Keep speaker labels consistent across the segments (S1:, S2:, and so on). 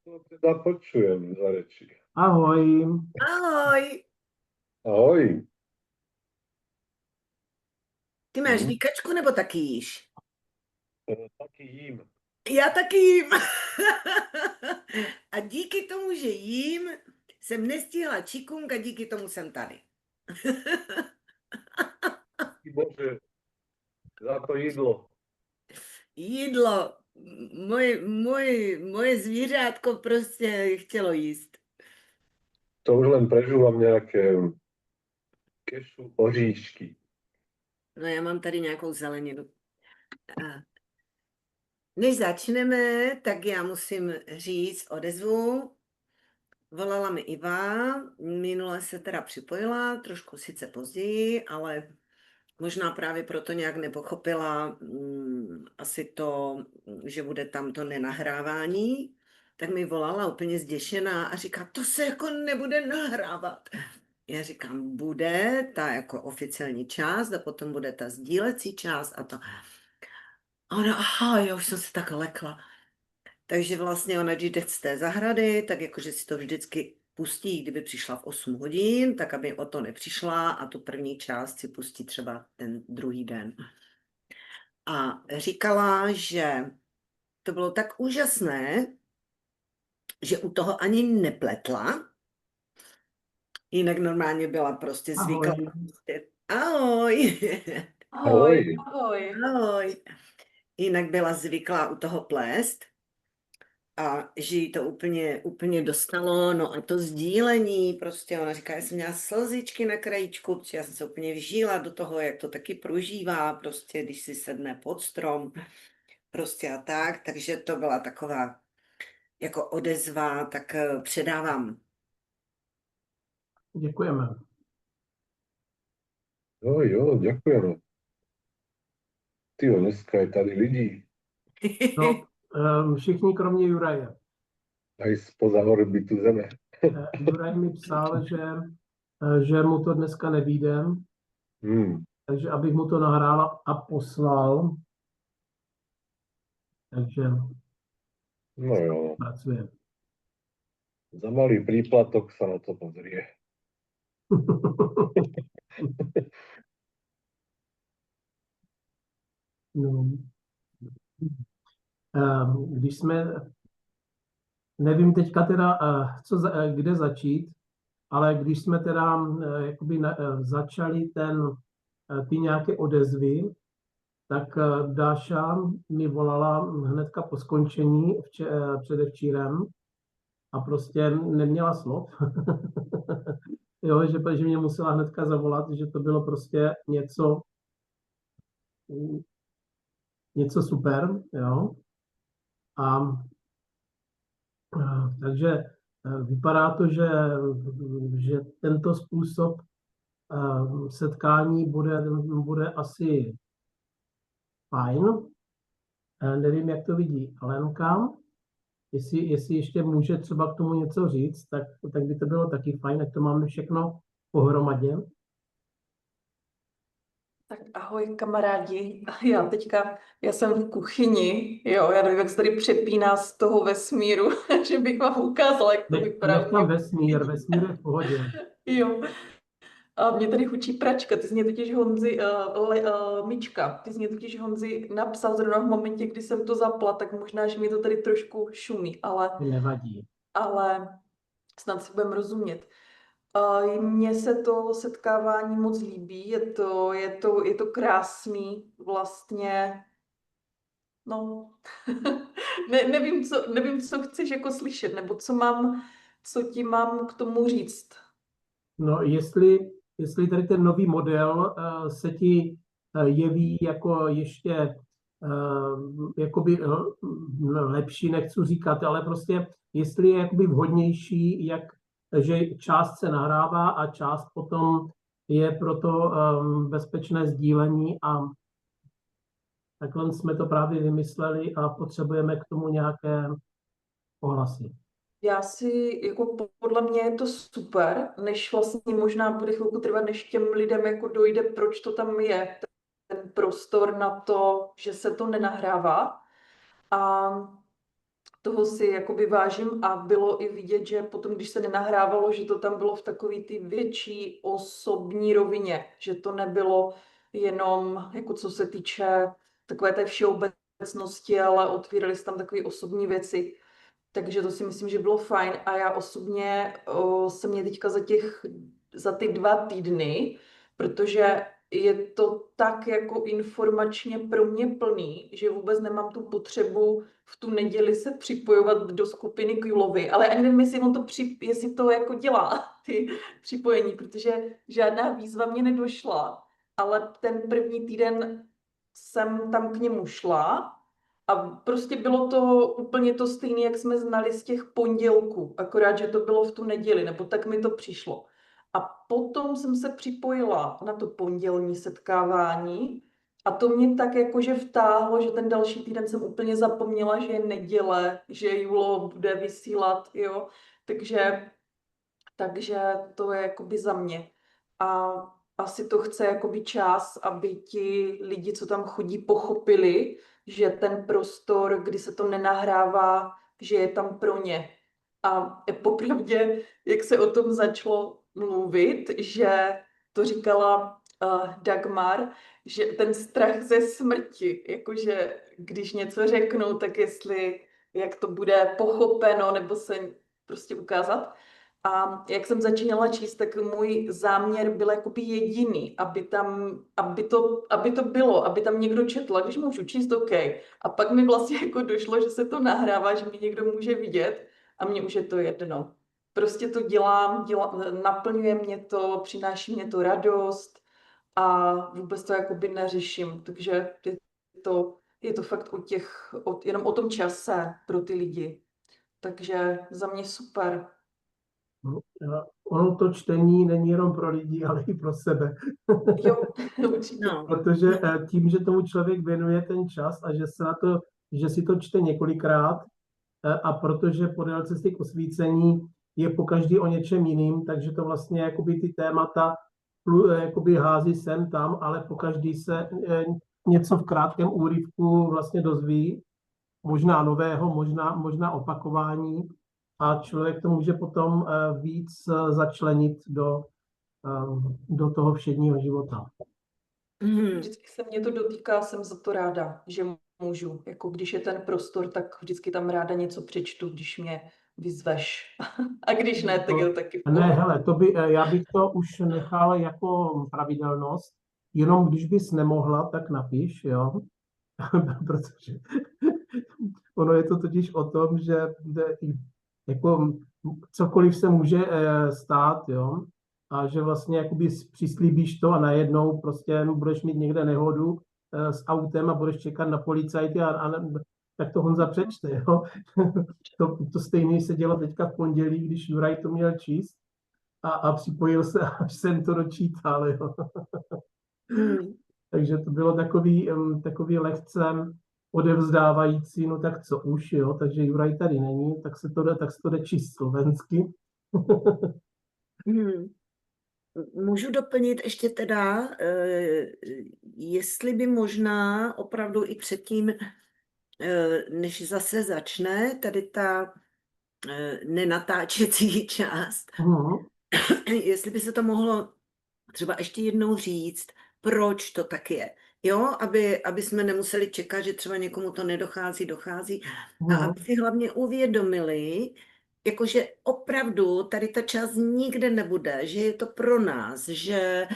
S1: To teda počujem za reči.
S2: Ahoj.
S3: Ahoj,
S1: Ahoj.
S3: ty máš výkačku nebo taky jíš?
S1: Taky jím.
S3: Já taky jím. A díky tomu, že jím, jsem nestihla čikung a díky tomu jsem tady.
S1: Bože, za to jídlo.
S3: Jídlo. Moje zvířátko prostě chtělo jíst.
S1: To už len prežúvam nejaké kešu, oříšky.
S3: No já mám tady nějakou zeleninu. A než začneme, tak já musím říct odezvu. Volala mi Iva, minule se teda připojila, trošku sice později, ale možná právě proto nějak nepochopila asi to, že bude tam to nenahrávání, tak mi volala úplně zděšená a říká, to se jako nebude nahrávat. Já říkám, bude ta jako oficiální část a potom bude ta sdílecí část a to. A ona, aha, já už jsem se tak lekla. Takže vlastně ona, když jde z té zahrady, tak jakože si to vždycky pustí, kdyby přišla v 8 hodin, tak aby o to nepřišla a tu první část si pustí třeba ten druhý den. A říkala, že to bylo tak úžasné, že u toho ani nepletla, jinak normálně byla prostě zvyklá. Ahoj.
S1: Ahoj.
S4: Ahoj.
S3: Ahoj. Jinak byla zvyklá u toho plést. A že jí to úplně dostalo, no a to sdílení, prostě ona říká, já jsem měla slzičky na krajíčku, protože já jsem se úplně vžila do toho, jak to taky prožívá, prostě když si sedne pod strom, prostě a tak, takže to byla taková jako odezva, tak předávám.
S2: Děkujeme.
S1: Jo, ďakujeme. Tyjo, dneska je tady lidí.
S2: No, všichni kromě Juraje.
S1: Aj spoza orbitu Zeme.
S2: Juraj mi psal, že mu to dneska nevíde, takže abych mu to nahrál a poslal. Takže
S1: No jo,
S2: pracuje.
S1: za malý príplatok sa na to pozrie.
S2: No. Když jsme, nevím teďka teda, kde začít, ale když jsme teda jakoby začali ty nějaké odezvy, tak Dáša mi volala hnedka po skončení předevčírem a prostě neměla slov. Jo, že mě musela hnedka zavolat, že to bylo prostě něco super, jo. Takže vypadá to, že tento způsob setkání bude asi fajn. Nevím, jak to vidí Alenka. Jestli ještě může třeba k tomu něco říct, tak by to bylo taky fajn, ať to máme všechno pohromadě.
S4: Tak ahoj kamarádi, já jsem v kuchyni, jo, já nevím, jak se tady přepíná z toho vesmíru, že bych vám ukázala, jak to vypadá.
S2: Nech tam vesmír je v pohodě.
S4: Jo, a mě tady hučí pračka, ty jsi mě totiž Mička, ty jsi mě totiž Honzi napsal zrovna v momentě, kdy jsem to zapla, tak možná, že mi to tady trošku šumí, ale...
S2: Nevadí.
S4: Ale snad si budeme rozumět. Mně se to setkávání moc líbí, je to krásný, vlastně, no, nevím, co chceš jako slyšet, nebo co ti mám k tomu říct.
S2: No, jestli tady ten nový model se ti jeví jako ještě jakoby lepší, nechci říkat, ale prostě jestli je jakoby vhodnější, že část se nahrává a část potom je pro to bezpečné sdílení a takhle jsme to právě vymysleli a potřebujeme k tomu nějaké ohlasy.
S4: Podle mě je to super, než vlastně možná bude chvilku trvat, než těm lidem jako dojde, proč to tam je, prostor na to, že se to nenahrává. A toho si jakoby vážím a bylo i vidět, že potom, když se nenahrávalo, že to tam bylo v takový ty větší osobní rovině, že to nebylo jenom, jako co se týče takové té všeobecnosti, ale otvírali se tam takové osobní věci. Takže to si myslím, že bylo fajn a já osobně se mě teďka za ty 2 týdny, protože je to tak jako informačně pro mě plný, že vůbec nemám tu potřebu v tu neděli se připojovat do skupiny k Julovi, ale ani nevím, jestli to jako dělá, ty připojení, protože žádná výzva mě nedošla, ale ten první týden jsem tam k němu šla a prostě bylo to úplně to stejné, jak jsme znali z těch pondělků, akorát, že to bylo v tu neděli, nebo tak mi to přišlo. A potom jsem se připojila na to pondělní setkávání a to mě tak jakože vtáhlo, že ten další týden jsem úplně zapomněla, že je neděle, že Julo bude vysílat, jo. Takže to je jakoby za mě. A asi to chce jakoby čas, aby ti lidi, co tam chodí, pochopili, že ten prostor, kdy se to nenahrává, že je tam pro ně. A popravdě, jak se o tom začalo mluvit, že to říkala Dagmar, že ten strach ze smrti, jakože když něco řeknu, tak jak to bude pochopeno, nebo se prostě ukázat. A jak jsem začínala číst, tak můj záměr byl jakoby jediný, aby to bylo, aby tam někdo četl, když můžu číst, OK. A pak mi vlastně jako došlo, že se to nahrává, že mě někdo může vidět a mně už je to jedno. Prostě to dělám, naplňuje mě to, přináší mě to radost a vůbec to jakoby neřeším. Takže je to fakt jenom o tom čase pro ty lidi. Takže za mě super.
S2: Ono to čtení není jenom pro lidi, ale i pro sebe.
S4: Jo, určitě.
S3: No,
S2: Protože tím, že tomu člověk věnuje ten čas a že si to čte několikrát a protože podél cesty k osvícení je pokaždý o něčem jiným, takže to vlastně jakoby ty témata jakoby hází sem tam, ale pokaždý se něco v krátkém úryvku vlastně dozví, možná nového, možná opakování a člověk to může potom víc začlenit do toho všedního života.
S4: Vždycky se mě to dotýká, jsem za to ráda, že můžu. Jako když je ten prostor, tak vždycky tam ráda něco přečtu, když mě vyzveš. A když ne, tak je to taky v
S2: Ne,
S4: pohodě.
S2: hele, já bych to už nechal jako pravidelnost, jenom když bys nemohla, tak napiš, jo. Protože ono je to totiž o tom, že jako cokoliv se může stát, jo. A že vlastně jakoby přislíbíš to a najednou prostě budeš mít někde nehodu s autem a budeš čekat na policajty tak to Honza přečte, jo. To stejné se dělo teďka v pondělí, když Juraj to měl číst a připojil se, až jsem to dočítal, jo. Takže to bylo takový lehce odevzdávající, no tak co už, jo, takže Juraj tady není, tak se to jde číst slovensky.
S3: Můžu doplnit ještě teda, jestli by možná opravdu i předtím, než zase začne tady ta nenatáčecí část, jestli by se to mohlo třeba ještě jednou říct, proč to tak je. Jo, aby jsme nemuseli čekat, že třeba někomu to dochází a aby si hlavně uvědomili, jakože opravdu tady ta část nikde nebude, že je to pro nás, že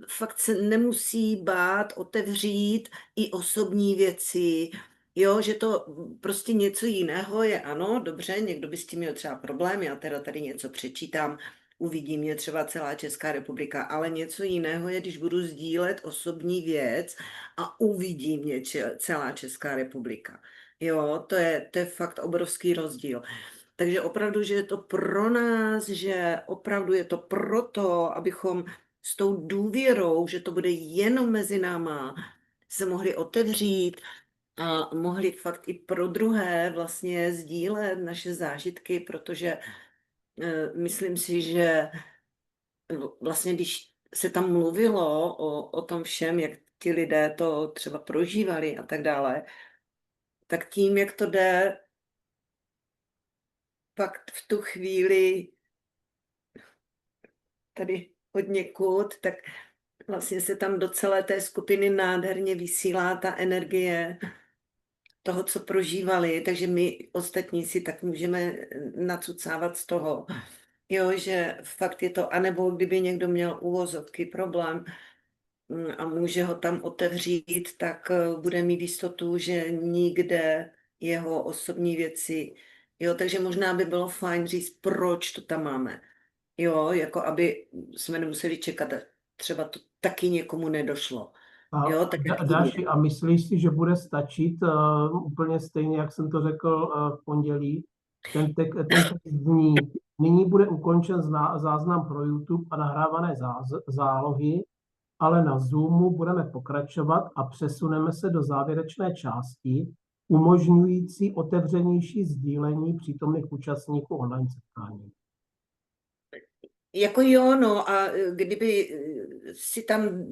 S3: fakt se nemusí bát otevřít i osobní věci, jo, že to prostě něco jiného je, ano, dobře, někdo by s tím měl třeba problém, já teda tady něco přečítám, uvidí mě třeba celá Česká republika, ale něco jiného je, když budu sdílet osobní věc a uvidí mě celá Česká republika. Jo, to je fakt obrovský rozdíl. Takže opravdu, že je to pro nás, že opravdu je to proto, abychom s tou důvěrou, že to bude jenom mezi náma, se mohli otevřít a mohli fakt i pro druhé vlastně sdílet naše zážitky, protože myslím si, že vlastně když se tam mluvilo o tom všem, jak ti lidé to třeba prožívali a tak dále, tak tím, jak to jde pak v tu chvíli tady od někud, tak vlastně se tam do celé té skupiny nádherně vysílá ta energie toho, co prožívali, takže my ostatní si tak můžeme nacucávat z toho, jo, že fakt je to, anebo kdyby někdo měl uvozovky problém a může ho tam otevřít, tak bude mít jistotu, že nikde jeho osobní věci, jo, takže možná by bylo fajn říct, proč to tam máme, jo, jako aby jsme nemuseli čekat, třeba to taky někomu nedošlo.
S2: A
S3: Jo, tak jak
S2: Dáši, a myslíš si, že bude stačit úplně stejně, jak jsem to řekl v pondělí, ten text zní, nyní bude ukončen záznam pro YouTube a nahrávané zálohy, ale na Zoomu budeme pokračovat a přesuneme se do závěrečné části, umožňující otevřenější sdílení přítomných účastníků online setkání.
S3: Jako jo, no a kdyby si tam,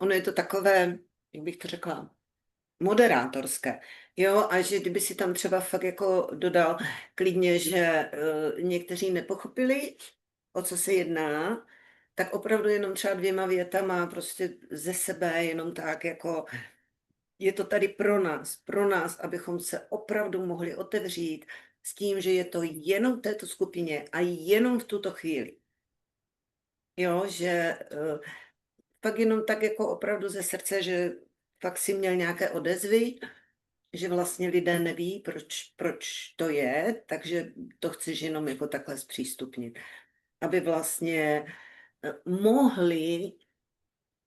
S3: ono je to takové, jak bych to řekla, moderátorské, jo, a že kdyby si tam třeba fakt jako dodal klidně, že někteří nepochopili, o co se jedná, tak opravdu jenom třeba 2 větama prostě ze sebe, jenom tak jako je to tady pro nás, abychom se opravdu mohli otevřít s tím, že je to jenom v této skupině a jenom v tuto chvíli. Jo, že pak jenom tak jako opravdu ze srdce, že pak si měl nějaké odezvy, že vlastně lidé neví, proč to je, takže to chceš jenom jako takhle zpřístupnit. Aby vlastně mohli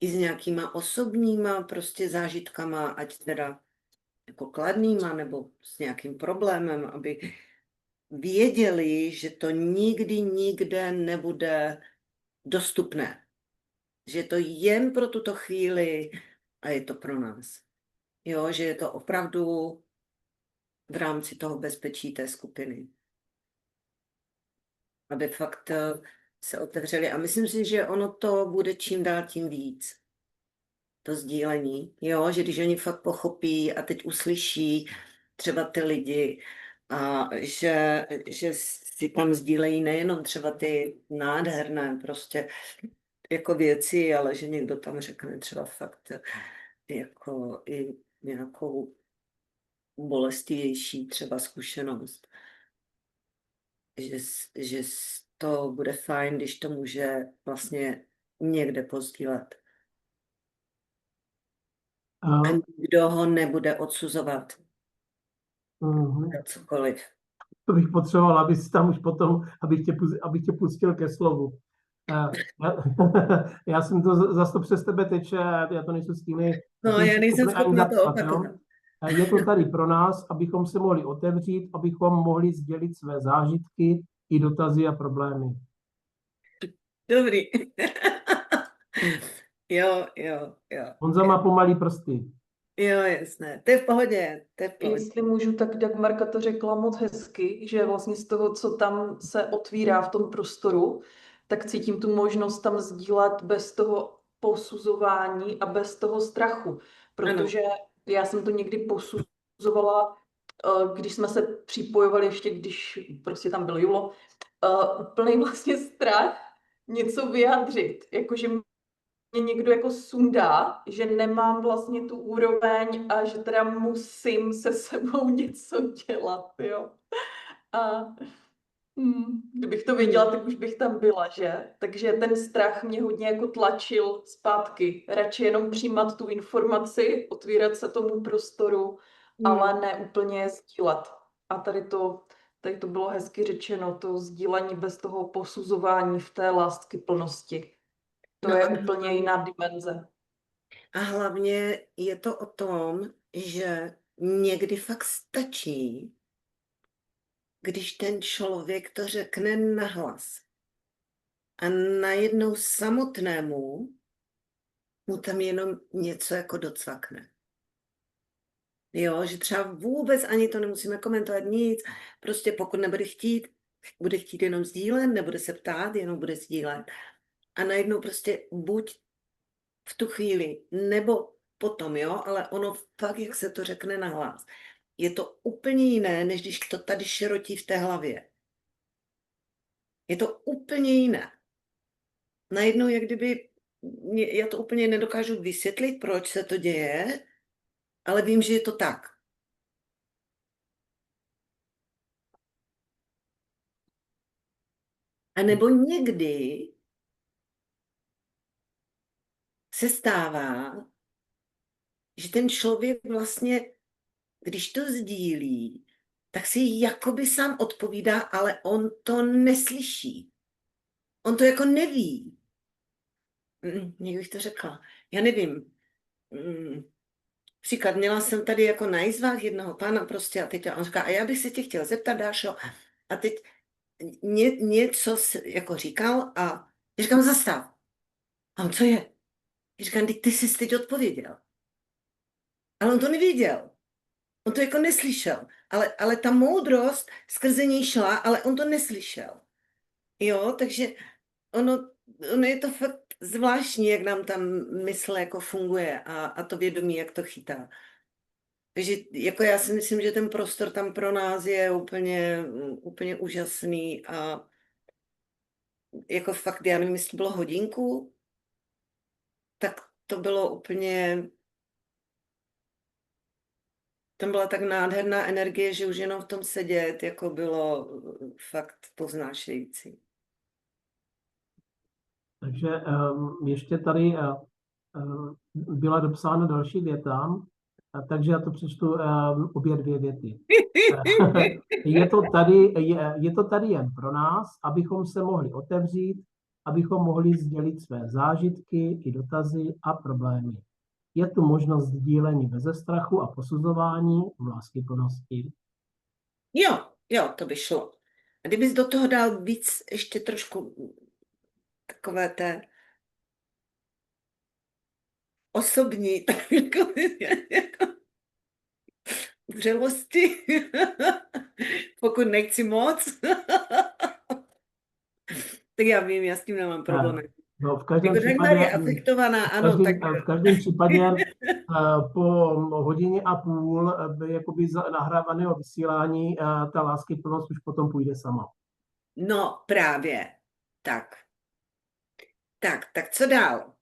S3: i s nějakýma osobníma prostě zážitkama, ať teda jako kladnýma nebo s nějakým problémem, aby věděli, že to nikdy nikde nebude dostupné. Že je to jen pro tuto chvíli a je to pro nás. Jo, že je to opravdu v rámci toho bezpečí té skupiny. Aby fakt se otevřeli. A myslím si, že ono to bude čím dál tím víc. To sdílení. Jo, že když oni fakt pochopí a teď uslyší třeba ty lidi, a že si tam sdílejí nejenom třeba ty nádherné prostě jako věci, ale že někdo tam řekne třeba fakt jako i nějakou bolestivější třeba zkušenost. Že to bude fajn, když to může vlastně někde pozdílet. A nikdo ho nebude odsuzovat. Na cokoliv.
S2: To bych potřeboval, abys tam už potom, abych tě pustil ke slovu. Já jsem to zase přes tebe teče, já to nejsem stíný.
S3: No, já nejsem schopna to opakovat.
S2: Je to tady pro nás, abychom se mohli otevřít, abychom mohli sdělit své zážitky i dotazy a problémy.
S3: Dobrý. Jo.
S2: Honza má pomalý prsty.
S3: Jo, jasné. To je v pohodě.
S4: Jestli můžu, tak Dagmarka to řekla moc hezky, že vlastně z toho, co tam se otvírá v tom prostoru, tak cítím tu možnost tam sdílet bez toho posuzování a bez toho strachu. Protože já jsem to někdy posuzovala, když jsme se připojovali ještě, když prostě tam byl Julo, úplný vlastně strach něco vyjádřit. Jakože mě někdo jako sundá, že nemám vlastně tu úroveň a že teda musím se sebou něco dělat, jo. A kdybych to věděla, tak už bych tam byla, že? Takže ten strach mě hodně jako tlačil zpátky. Radši jenom přijímat tu informaci, otvírat se tomu prostoru, ale ne úplně sdílet. A tady to bylo hezky řečeno, to sdílení bez toho posuzování v té láskyplnosti. To je úplně jiná dimenze.
S3: A hlavně je to o tom, že někdy fakt stačí, když ten člověk to řekne nahlas. A najednou samotnému mu tam jenom něco jako docvakne. Jo, že třeba vůbec ani to nemusíme komentovat nic, prostě pokud bude chtít jenom sdílet, nebude se ptát, jenom bude sdílet. a najednou prostě buď v tu chvíli, nebo potom, jo, ale ono fakt, jak se to řekne nahlas, je to úplně jiné, než když to tady širotí v té hlavě. Je to úplně jiné. Najednou, jak kdyby, já to úplně nedokážu vysvětlit, proč se to děje, ale vím, že je to tak. A nebo někdy se stává, že ten člověk vlastně, když to sdílí, tak si jakoby sám odpovídá, ale on to neslyší. On to jako neví. Jak bych to řekla? Já nevím. Příklad, měla jsem tady jako na jizvách jednoho pána prostě a teď on říká, a já bych se tě chtěl zeptat, Dášo, a teď něco jako říkal a já říkám, zastav. A on, co je? Já říkám, ty jsi teď odpověděl. Ale on to nevěděl. On to jako neslyšel. Ale ta moudrost skrze něj šla, ale on to neslyšel. Jo, takže ono je to fakt zvláštní, jak nám tam mysl jako funguje a to vědomí, jak to chytá. Takže jako já si myslím, že ten prostor tam pro nás je úplně úžasný a jako fakt, já nevím, jestli to bylo hodinku, tak to bylo úplně, tam byla tak nádherná energie, že už jenom v tom sedět, jako bylo fakt povznášející.
S2: Takže ještě tady byla dopsána další věta, takže já to přečtu obě dvě věty. Je to tady jen pro nás, abychom se mohli otevřít, abychom mohli sdělit své zážitky i dotazy a problémy. Je tu možnost sdílení beze strachu a posuzování v láskyplnosti.
S3: Jo, to by šlo. A kdybys do toho dal víc ještě trošku takové té osobní jako vřelosti, pokud nechci moc, tak já vím, já s tím nemám problém.
S2: No, v každém
S3: Jako
S2: případě,
S3: je afektovaná, ano, tak...
S2: v každém případě po hodině a půl jakoby nahrávaného vysílání ta láskyplnost už potom půjde sama.
S3: No, právě. Tak co dál?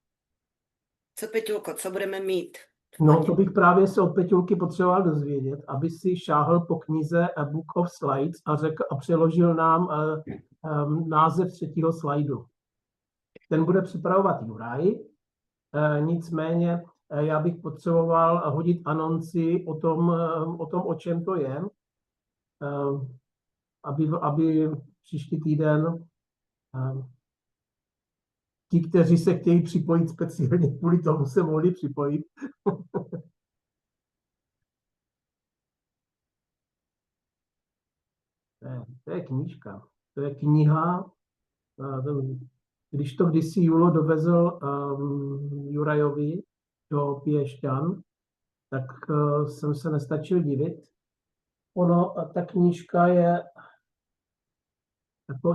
S3: Co, Peťulko, co budeme mít?
S2: No, to bych právě se od Peťulky potřeboval dozvědět, aby si šáhl po knize A Book of Slides a přeložil nám název 3. slajdu. Ten bude připravovat Juraj, nicméně já bych potřeboval hodit anonci o tom, o čem to je, aby příští týden ti, kteří se chtějí připojit speciálně kvůli tomu, se mohli připojit. To je knížka. To je kniha. Když to kdysi Julo dovezl Jurajovi do Piešťan, tak jsem se nestačil divit. Ta knížka je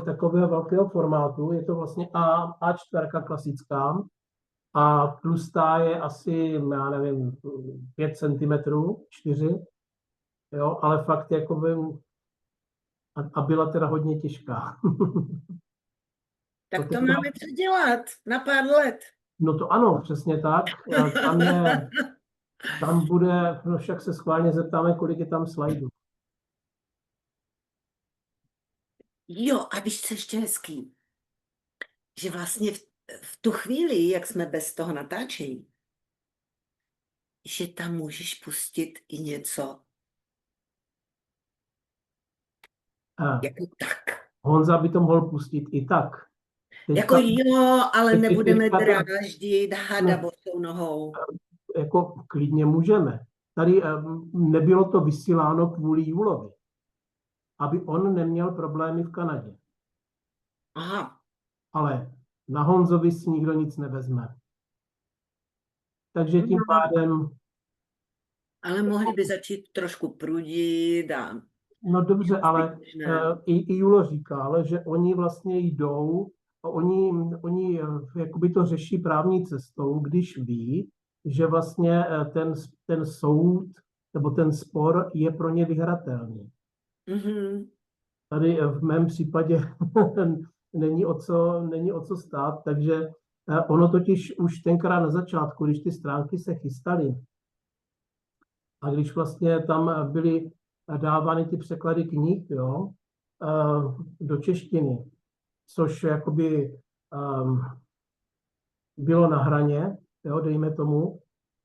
S2: takového velkého formátu, je to vlastně A4 klasická a tlustá je asi, já nevím, 5 cm, 4, jo, ale fakt jakoby, a byla teda hodně těžká.
S3: Tak to máme co dělat na pár let.
S2: No to ano, přesně tak. Tam bude, no však se schválně zeptáme, kolik je tam slajdů.
S3: Jo, a víš, co ještě hezký? Že vlastně v tu chvíli, jak jsme bez toho natáčení, že tam můžeš pustit i něco. Jako tak.
S2: Honza by to mohl pustit i tak.
S3: Jako jo, ale nebudeme dráždit hada bosou nohou.
S2: Jako klidně můžeme. Tady nebylo to vysíláno kvůli Julovi, aby on neměl problémy v Kanadě.
S3: Aha.
S2: Ale na Honzovi si nikdo nic nevezme. Takže tím pádem...
S3: Ale mohli by začít trošku prudit a...
S2: No dobře, ale i Julo říkal, že oni vlastně jdou oni jakoby to řeší právní cestou, když ví, že vlastně ten soud nebo ten spor je pro ně vyhratelný.
S3: Mhm.
S2: Tady v mém případě není o co stát, takže ono totiž už tenkrát na začátku, když ty stránky se chystaly a když vlastně tam byly dávány ty překlady knih, jo, do češtiny, což jakoby bylo na hraně, jo, dejme tomu,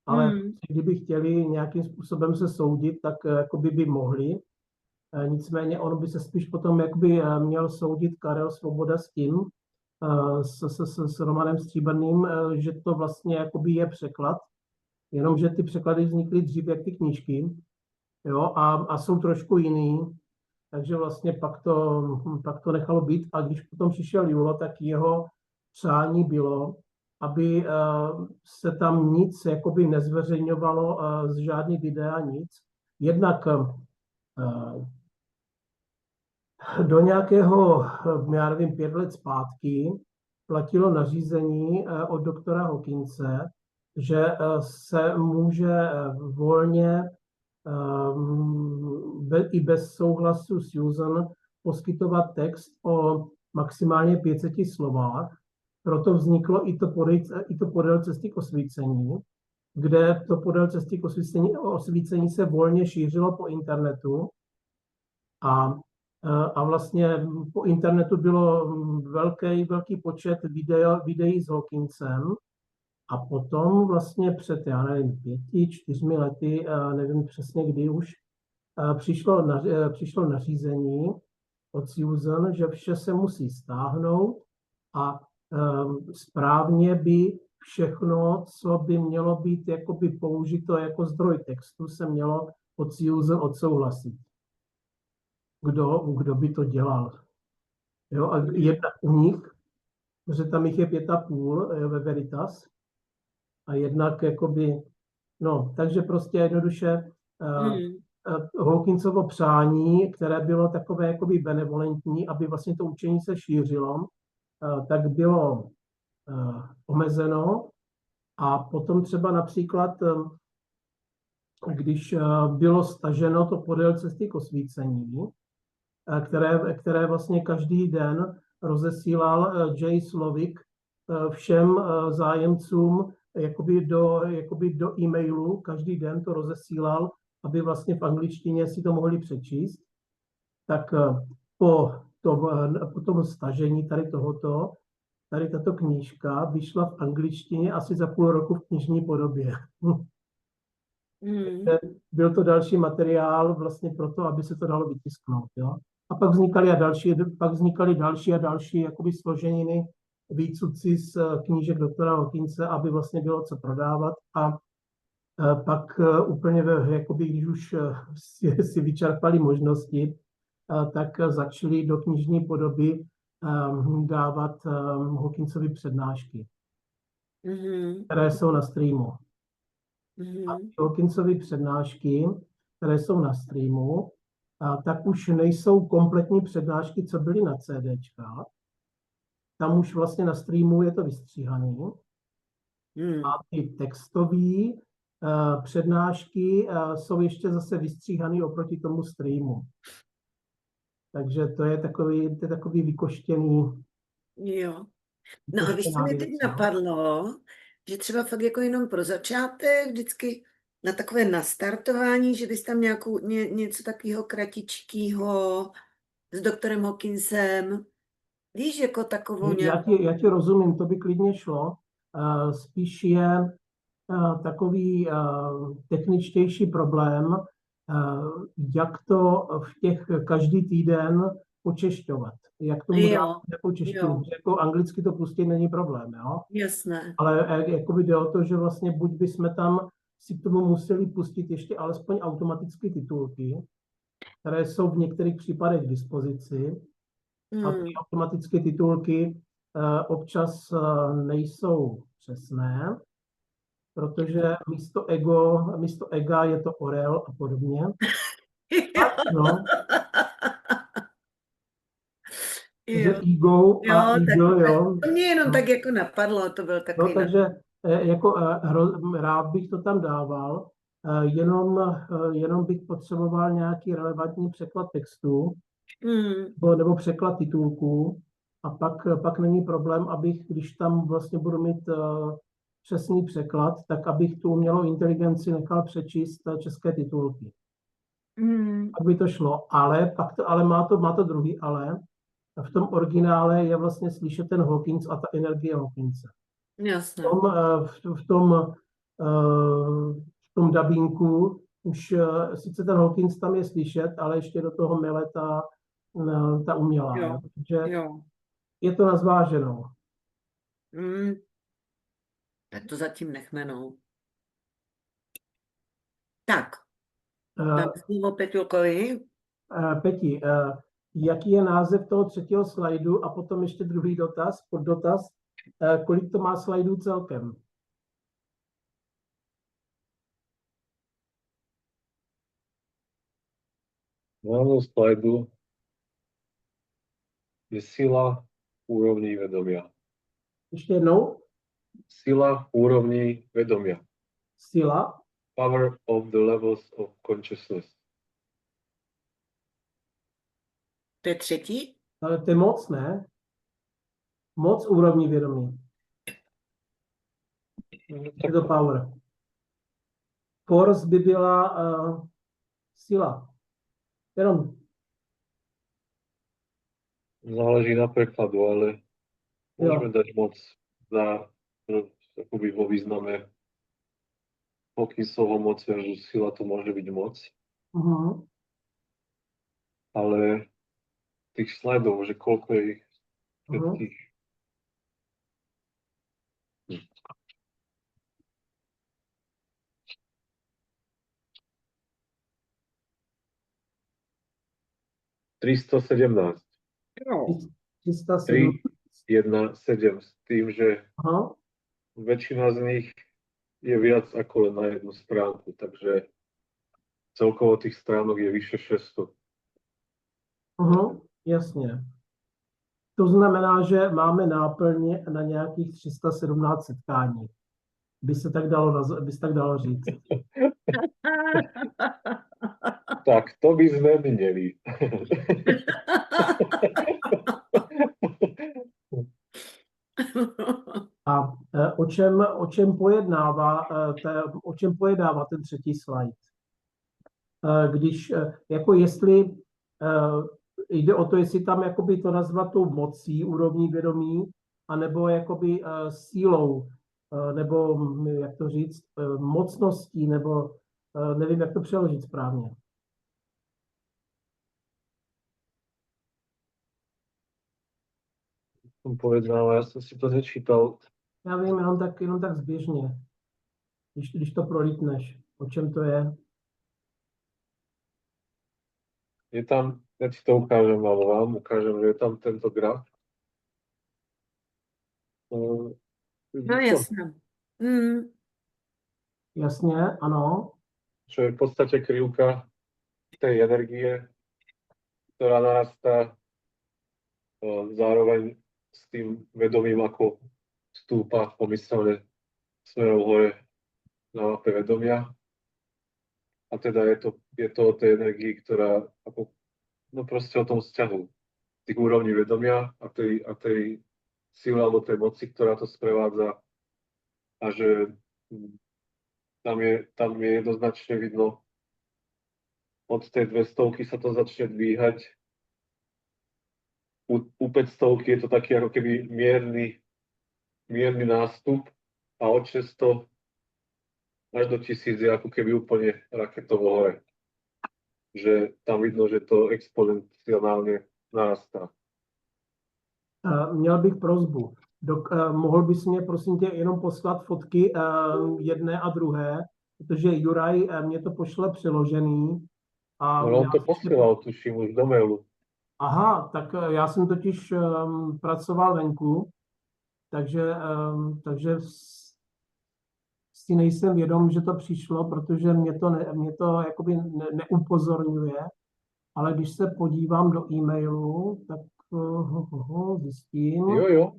S2: ale kdyby chtěli nějakým způsobem se soudit, tak jakoby by mohli. Nicméně on by se spíš potom jakoby měl soudit Karel Svoboda s tím, s Romanem Stříbrným, že to vlastně jakoby je překlad, jenomže ty překlady vznikly dřív jak ty knížky, jo, a jsou trošku jiný, takže vlastně pak to nechalo být. A když potom přišel Julo, tak jeho přání bylo, aby se tam nic jakoby nezveřejňovalo, z žádný videa, nic. Jednak do nějakého, já nevím, 5 let zpátky platilo nařízení od doktora Hawkinse, že se může volně i bez souhlasu Susan poskytovat text o maximálně 500 slovách. Proto vzniklo i to podél cesty k osvícení, kde to podél cesty k osvícení se volně šířilo po internetu a vlastně po internetu bylo velký počet videí s Hawkinsem a potom vlastně před, já nevím, 5-4 lety, nevím přesně kdy už, přišlo nařízení od Susan, že vše se musí stáhnout a správně by všechno, co by mělo být jakoby použito jako zdroj textu, se mělo od Susan odsouhlasit. Kdo by to dělal. Jo, a jednak u nich, protože tam jich je 5,5 ve Veritas, a jednak jakoby, no, takže prostě jednoduše Hawkinsovo přání, které bylo takové jakoby benevolentní, aby vlastně to učení se šířilo, tak bylo omezeno. A potom třeba například, když bylo staženo to podél cesty k osvícení, které vlastně každý den rozesílal Jay Slovik všem zájemcům jakoby do e-mailu, každý den to rozesílal, aby vlastně v angličtině si to mohli přečíst, tak po tom stažení tady tato knížka vyšla v angličtině asi za půl roku v knižní podobě. Byl to další materiál vlastně proto, aby se to dalo vytisknout. Jo? A pak vznikaly další a další jakoby složeniny, výcuci z knížek doktora Hawkinse, aby vlastně bylo co prodávat. A pak úplně, jakoby, když už si vyčerpali možnosti, tak začali do knižní podoby dávat Hawkinsovy přednášky, které jsou na streamu. A Hawkinsovy přednášky, které jsou na streamu, tak už nejsou kompletní přednášky, co byly na CDčkách. Tam už vlastně na streamu je to vystříhané. A ty textové přednášky jsou ještě zase vystříhané oproti tomu streamu. Takže to je takový vykoštěný.
S3: Jo. No a víš, co mě teď napadlo, že třeba fakt jako jenom pro začátek, vždycky na takové nastartování, že bys tam něco takového kratičkého s doktorem Hawkinsem, víš, jako takovou nějakou...
S2: Já ti rozumím, to by klidně šlo. Spíš je takový techničtější problém, jak to v těch každý týden počešťovat. Jak tomu dát nějakou češtinu. Jako anglicky to pustit není problém, jo?
S3: Jasné.
S2: Ale jakoby jde o to, že vlastně buď bychom tam si k tomu museli pustit ještě alespoň automatické titulky, které jsou v některých případech k dispozici. A ty automatické titulky občas nejsou přesné, protože místo ega je to orel a podobně. No. Takže
S3: Jo,
S2: ego
S3: jo,
S2: a ego,
S3: tak
S2: jo.
S3: to mě jenom
S2: No.
S3: tak jako napadlo, to byl
S2: No,
S3: takový
S2: takže rád bych to tam dával, jenom bych potřeboval nějaký relevantní překlad textu nebo překlad titulků a pak není problém, abych, když tam vlastně budu mít přesný překlad, tak abych tu umělou inteligenci nechal přečíst české titulky. Pak by to šlo, ale má to druhý ale. V tom originále je vlastně slyšet ten Hawkins a ta energie Hawkinse.
S3: Jasně.
S2: V tom dabínku už sice ten Hawkins tam je slyšet, ale ještě do toho mele ta umělá.
S3: Jo,
S2: Takže
S3: jo.
S2: je to na zváženou.
S3: Tak to zatím nechme, no. Tak,
S2: Eh,
S3: dám slovo Peťulkovi.
S2: Peti, jaký je název toho třetího slajdu a potom ještě druhý poddotaz, kolik to má slajdů celkem?
S1: Názov slajdu je sila úrovní vedomia.
S2: Ještě jednou?
S1: Sila úrovní vedomia.
S2: Sila.
S1: Power of the levels of consciousness.
S3: To je třetí?
S2: To je moc, ne? Moc úrovní vědomí. Je to power. Force by byla síla. Jenom.
S1: Záleží na prekladu, ale môžeme
S2: Jo.
S1: dať moc akoby vo význame Hawkinsovo moc versus sila, to môže byť moc, ale tých slajdov, že koľko je ich všetkých. ...317.
S3: Jo.
S2: 307.
S1: 317 s tým, že väčšina z nich je viac ako len na jednu stránku, takže celkovo tých stránok je vyše 600.
S2: Jasně. To znamená, že máme náplně na nějakých 317 setkání. By se tak dalo říct.
S1: Tak, to by sme měli.
S2: A o čem pojednává ten třetí slide? Když, jako jestli jde o to, jestli tam jakoby to nazvat tou mocí úrovní vědomí, anebo jakoby sílou, nebo jak to říct, mocností, nebo nevím, jak to přeložit správně.
S1: Pojednává, já jsem si to nečítal.
S2: Já vím, jenom tak zběžně, když to prolítneš, o čem to je.
S1: Je tam, ja ti to ukážem, alebo vám ukážem, že je tam tento graf.
S3: No jasné.
S2: Jasně, ano.
S1: Čo je v podstate krivka tej energie, ktorá narastá zároveň s tým vedomím, ako stúpa pomyselne smerom hore na mape vedomia. A teda je to o tej energii, ktorá ako, no proste o tom vzťahu tých úrovní vedomia a tej síly alebo tej moci, ktorá to sprevádza. A že tam je jednoznačne vidno, od tej 200 sa to začne dvíhať. U 500 je to taký ako keby mierny nástup a od 600 až do 1000 je ako keby úplne raketovo hore. Že tam vidno, že to exponenciálně narastá.
S2: Měl bych prosbu. Mohl bys mě, prosím tě, jenom poslat fotky jedné a druhé, protože Juraj mě to pošle přeložený. A
S1: no, on to posílal, tuším, už do mailu.
S2: Aha, tak já jsem totiž pracoval venku, takže si nejsem vědom, že to přišlo, protože mě to jakoby neupozorňuje, ale když se podívám do e-mailu, tak Zjistím.
S1: Jo.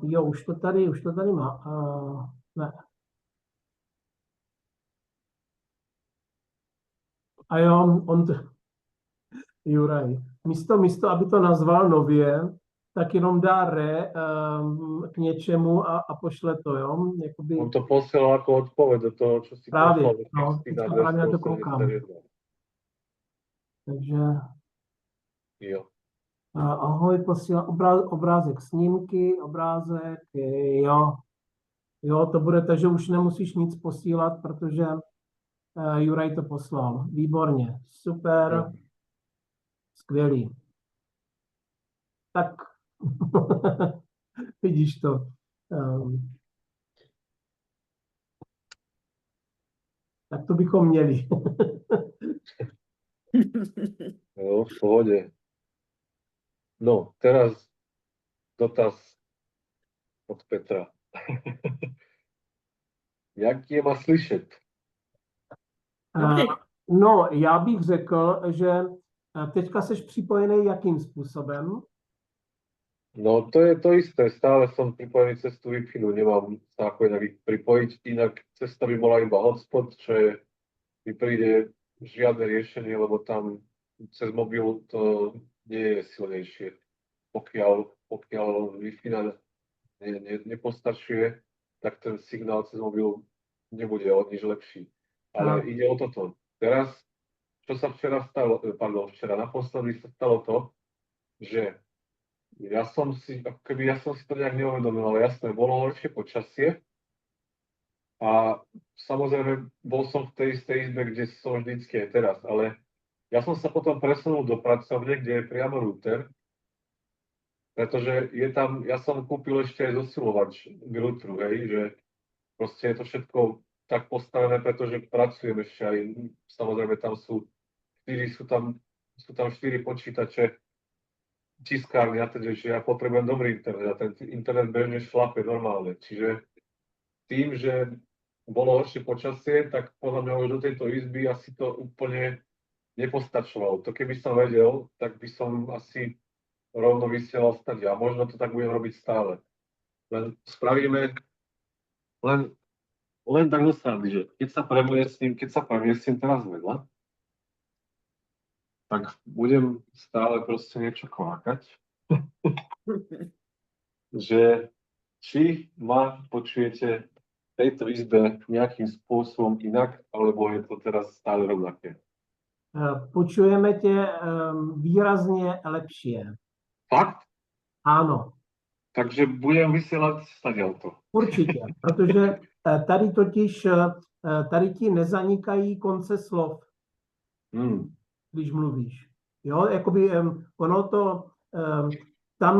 S2: Jo, už to tady má. Ne. A jo, Juraj, místo, aby to nazval nově, tak jenom dá k něčemu a pošle to, jo? Jakoby,
S1: On to posielal ako odpoveď do toho, čo si
S2: Právě,
S1: poslal do
S2: no,
S1: texty na
S2: teďka právě na to koukám.
S1: 281.
S2: Takže
S1: Jo.
S2: ahoj, posílám obrázek snímky, obrázek, jo, to bude, takže už nemusíš nic posílat, protože Juraj to poslal. Výborně, super,
S1: Jo.
S2: skvělý. Tak, vidíš to. Tak to bychom měli.
S1: Jo, v pohode. No, teraz dotaz od Petra. Jak je ma slyšet?
S2: No, já bych řekl, že teďka seš připojený jakým způsobem?
S1: No, to je to isté. Stále som pripojený cez tú Wi-Fi, nemám sa ako inak ich pripojiť. Inak cesta by bola iba hotspot, čo je, mi príde žiadne riešenie, lebo tam cez mobil to nie je silnejšie. Pokiaľ Wi-Fi nepostačuje, tak ten signál cez mobil nebude o nič lepší. Ale ide o toto. Teraz, čo sa včera naposledy sa stalo to, že ja som si to nejak neuvedomil, ale jasné, bolo horšie počasie a samozrejme bol som v tej istej izbe, kde som vždycky aj teraz, ale ja som sa potom presunul do pracovne, kde je priamo router, pretože ja som kúpil ešte aj zosilovač k routeru, hej, že proste je to všetko tak postavené, pretože pracujem ešte aj, samozrejme tam sú tam 4 počítače, tiskárne a teda, že ja potrebujem dobrý internet a ten internet bežne šlape normálne. Čiže tým, že bolo horšie počasie, tak podľa mňa už do tejto izby asi to úplne nepostačovalo. To keby som vedel, tak by som asi rovno vysielal stade a možno to tak budem robiť stále. Len spravíme len tak dosadli, že keď sa premiestním teraz vedľa, tak budem stále proste niečo kvákať, že či ma počujete v tejto izbe nejakým spôsobom inak, alebo je to teraz stále rovnaké.
S2: Počujeme tě výrazně lepší.
S1: Fakt?
S2: Ano.
S1: Takže budem vysielať stadiaľto.
S2: Určitě, protože tady totiž, tady ti nezanikají konce slov, když mluvíš. Jo, jakoby ono to, tam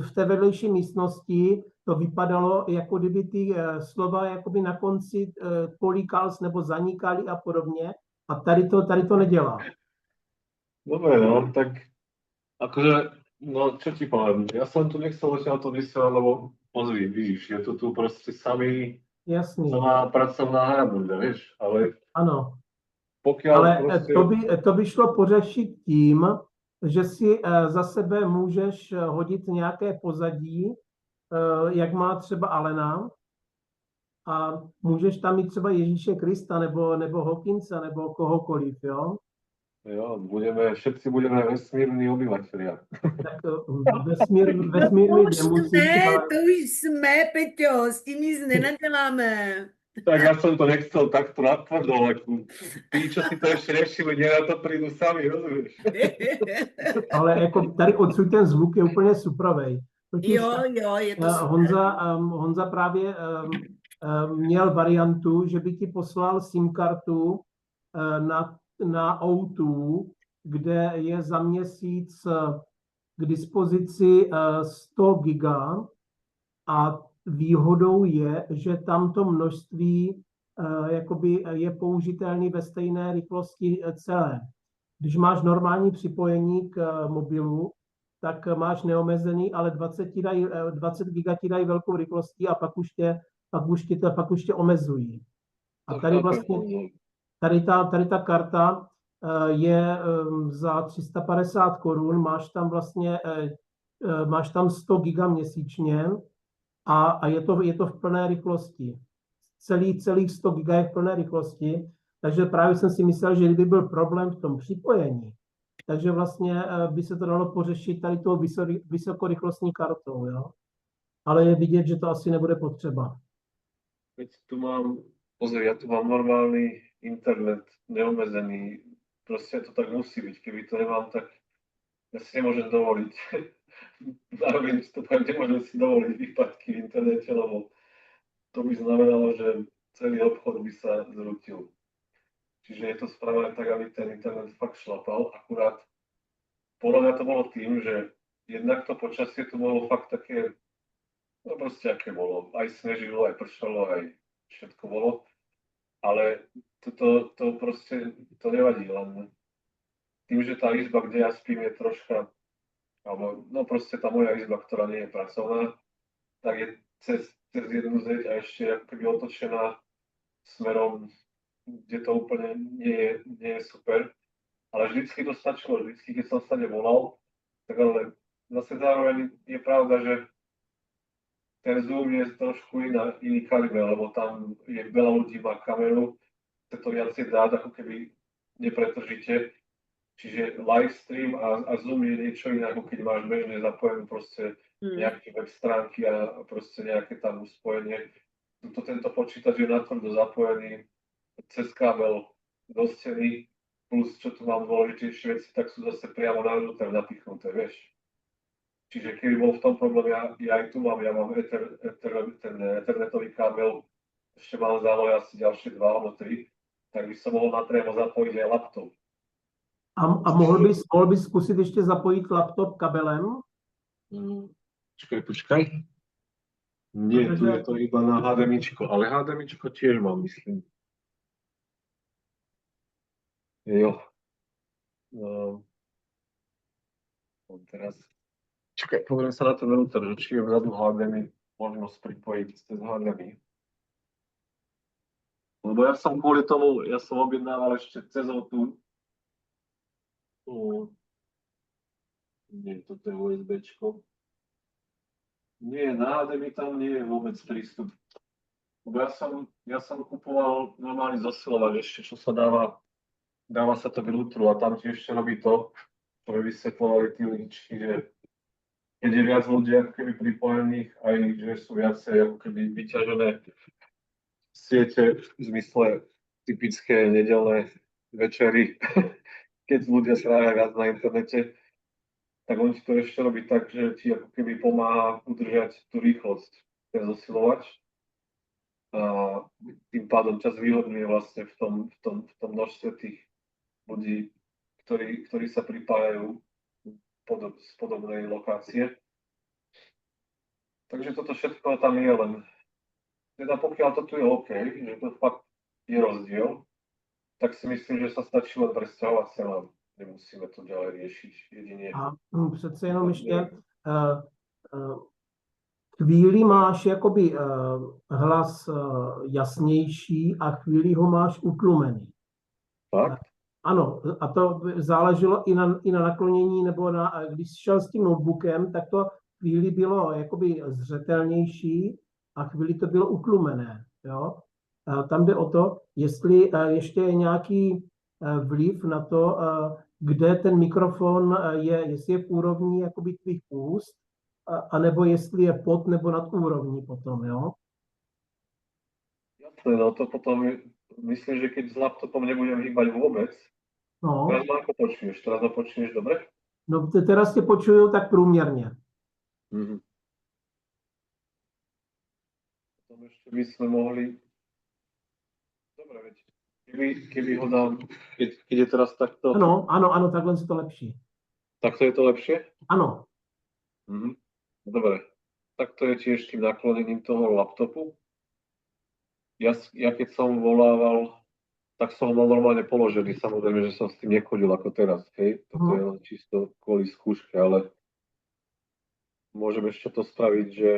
S2: v té vedlejší místnosti to vypadalo, jako kdyby ty slova jakoby na konci kolíkals nebo zanikaly a podobně. A tady to nedělá.
S1: Dobre, no, tak akože, no čo ti poviem, ja som tu nechcel odtiaľ to vysielať, lebo pozri, vidíš, je to tu proste samý, samá pracovná hrabuľa, vieš, ale
S2: ano.
S1: Pokiaľ
S2: ale
S1: proste...
S2: to by šlo pořešit tím, že si za sebe můžeš hodit nějaké pozadí, jak má třeba Alena, a můžeš tam mít třeba Ježíše Krista nebo Hawkinsa nebo kohokoliv, jo?
S1: Jo, všetci budeme vesmírní obyvatelia.
S2: Tak vesmírný nemusíš, ale...
S3: To už jsme, Peťo, s tím nic nenaděláme.
S1: Tak ja som to nechcel takto natvrdo, ale tí, čo si to ešte nevšimli, nie na to prídu sami, rozumieš?
S2: Ale jako tady odsud ten zvuk je úplně suprovej.
S3: Jo, je to super.
S2: Honza právě měl variantu, že by ti poslal SIM kartu na O2, kde je za měsíc k dispozici 100 giga a výhodou je, že tamto množství jakoby je použitelný ve stejné rychlosti celé. Když máš normální připojení k mobilu, tak máš neomezený, ale 20 giga ti dají velkou rychlostí a pak už tě omezují. A tady vlastně tady ta karta je za 350 korun, máš tam 100 giga měsíčně a je to v plné rychlosti. Celých 100 giga je v plné rychlosti, takže právě jsem si myslel, že kdyby byl problém v tom připojení, takže vlastně by se to dalo pořešit tady tou vysokorychlostní kartou, jo? Ale je vidět, že to asi nebude potřeba.
S1: Veď tu mám, pozri, ja tu mám normálny internet, neomezený. Proste to tak musí byť. Keby to nemám, tak ja si nemôžem dovoliť. Zároveň to poviem, nemôžem si dovoliť výpadky v internete, lebo to by znamenalo, že celý obchod by sa zrutil. Čiže je to spravené tak, aby ten internet fakt šlapal. Akurát podľa mňa to bolo tým, že jednak to počasie tu bolo fakt také, no proste aké bolo. Aj snežilo, aj pršalo, aj všetko bolo. Ale to proste, to nevadí, len tým, že tá izba, kde ja spím, je troška, alebo no proste tá moja izba, ktorá nie je pracovná, tak je cez jednu zeď a ešte ako keby otočená smerom, kde to úplne nie je super. Ale vždycky to stačilo, vždycky, keď som sa nevolal, tak ale zase zároveň je pravda, že ten Zoom je trošku iný kaliber, lebo tam je veľa ľudí, má kameru, chce to viacej dát, ako keby nepretržite. Čiže live stream a Zoom je niečo iné, ako keď máš bežne zapojenú proste nejaké web stránky a proste nejaké tam spojenie. Tento počítač je natvrdo zapojený cez kábel do steny, plus čo tu mám dôležitejšie veci, tak sú zase priamo na router napichnuté, vieš. Čiže keby bol v tom problém, ja aj tu mám, ja mám ten ethernetový kábel, ešte mám zálohy asi ďalšie 2 alebo 3, tak by som mohol napriamo zapojiť aj laptop.
S2: A mohl bys zkusit ještě zapojit laptop kabelem?
S1: Počkaj. Nie, tu je to iba na HDMIčko, ale HDMIčko tiež mám, myslím. Jo. Teraz. Čakaj, pozriem sa na ten router, že či je vzadu HDMI možnosť pripojiť cez HDMI. Lebo ja som kvôli tomu, ja som objednával ešte cez O2. Nie, toto je USBčko. Nie, na HDMI tam nie je vôbec prístup. Lebo ja som kupoval normálny zosilovač ešte, čo sa dáva sa to k routru a tam ti ešte robí to, čo by vysvetľovali tí ľudí, čiže keď je viac ľudí ako keby pripojených, aj že sú viacej ako keby vyťažené siete v zmysle typické nedelné večery, keď ľudia strávia viac na internete, tak on ti to ešte robí tak, že ti ako keby pomáha udržať tú rýchlosť, ten zosilovač. A tým pádom ťa zvýhodňuje vlastne v tom množstve tých ľudí, ktorí sa pripájajú z podobnej lokácie. Takže toto všetko tam je, len teda pokiaľ to tu je OK, že to fakt je rozdiel, tak si myslím, že sa stačí len presťahovať sem a nemusíme to ďalej riešiť jedine.
S2: A přece jenom ještě chvíli máš jakoby hlas jasnější a chvíli ho máš utlumený.
S1: Fakt?
S2: Ano, a to záleželo i na naklonění, nebo když šel s tím notebookem, tak to chvíli bylo jakoby zřetelnější a chvíli to bylo utlumené. Jo? A tam jde o to, jestli ještě je nějaký vliv na to, kde ten mikrofon je, jestli je v úrovni jakoby tvých úst, anebo jestli je pod nebo nad úrovní potom, jo?
S1: Jasné, no to potom, myslím, že keď s laptopom nebudem hýbať vôbec,
S2: No.
S1: Teraz ma ako počuješ? Teraz ma počuješ dobre?
S2: No teraz tě počuju tak průměrně.
S1: Potom ešte by sme mohli... Dobre, veď, keby ho dám, keď je teraz takto...
S2: Ano, takhle je to lepší.
S1: Takto je to lepšie?
S2: Ano.
S1: Dobre, tak to je tiež tým naklonením toho laptopu. Ja keď som volával, tak som ho mal normálne položený. Samozrejme, že som s tým nechodil ako teraz, hej. Toto je len čisto kvôli skúške, ale môžem ešte to spraviť, že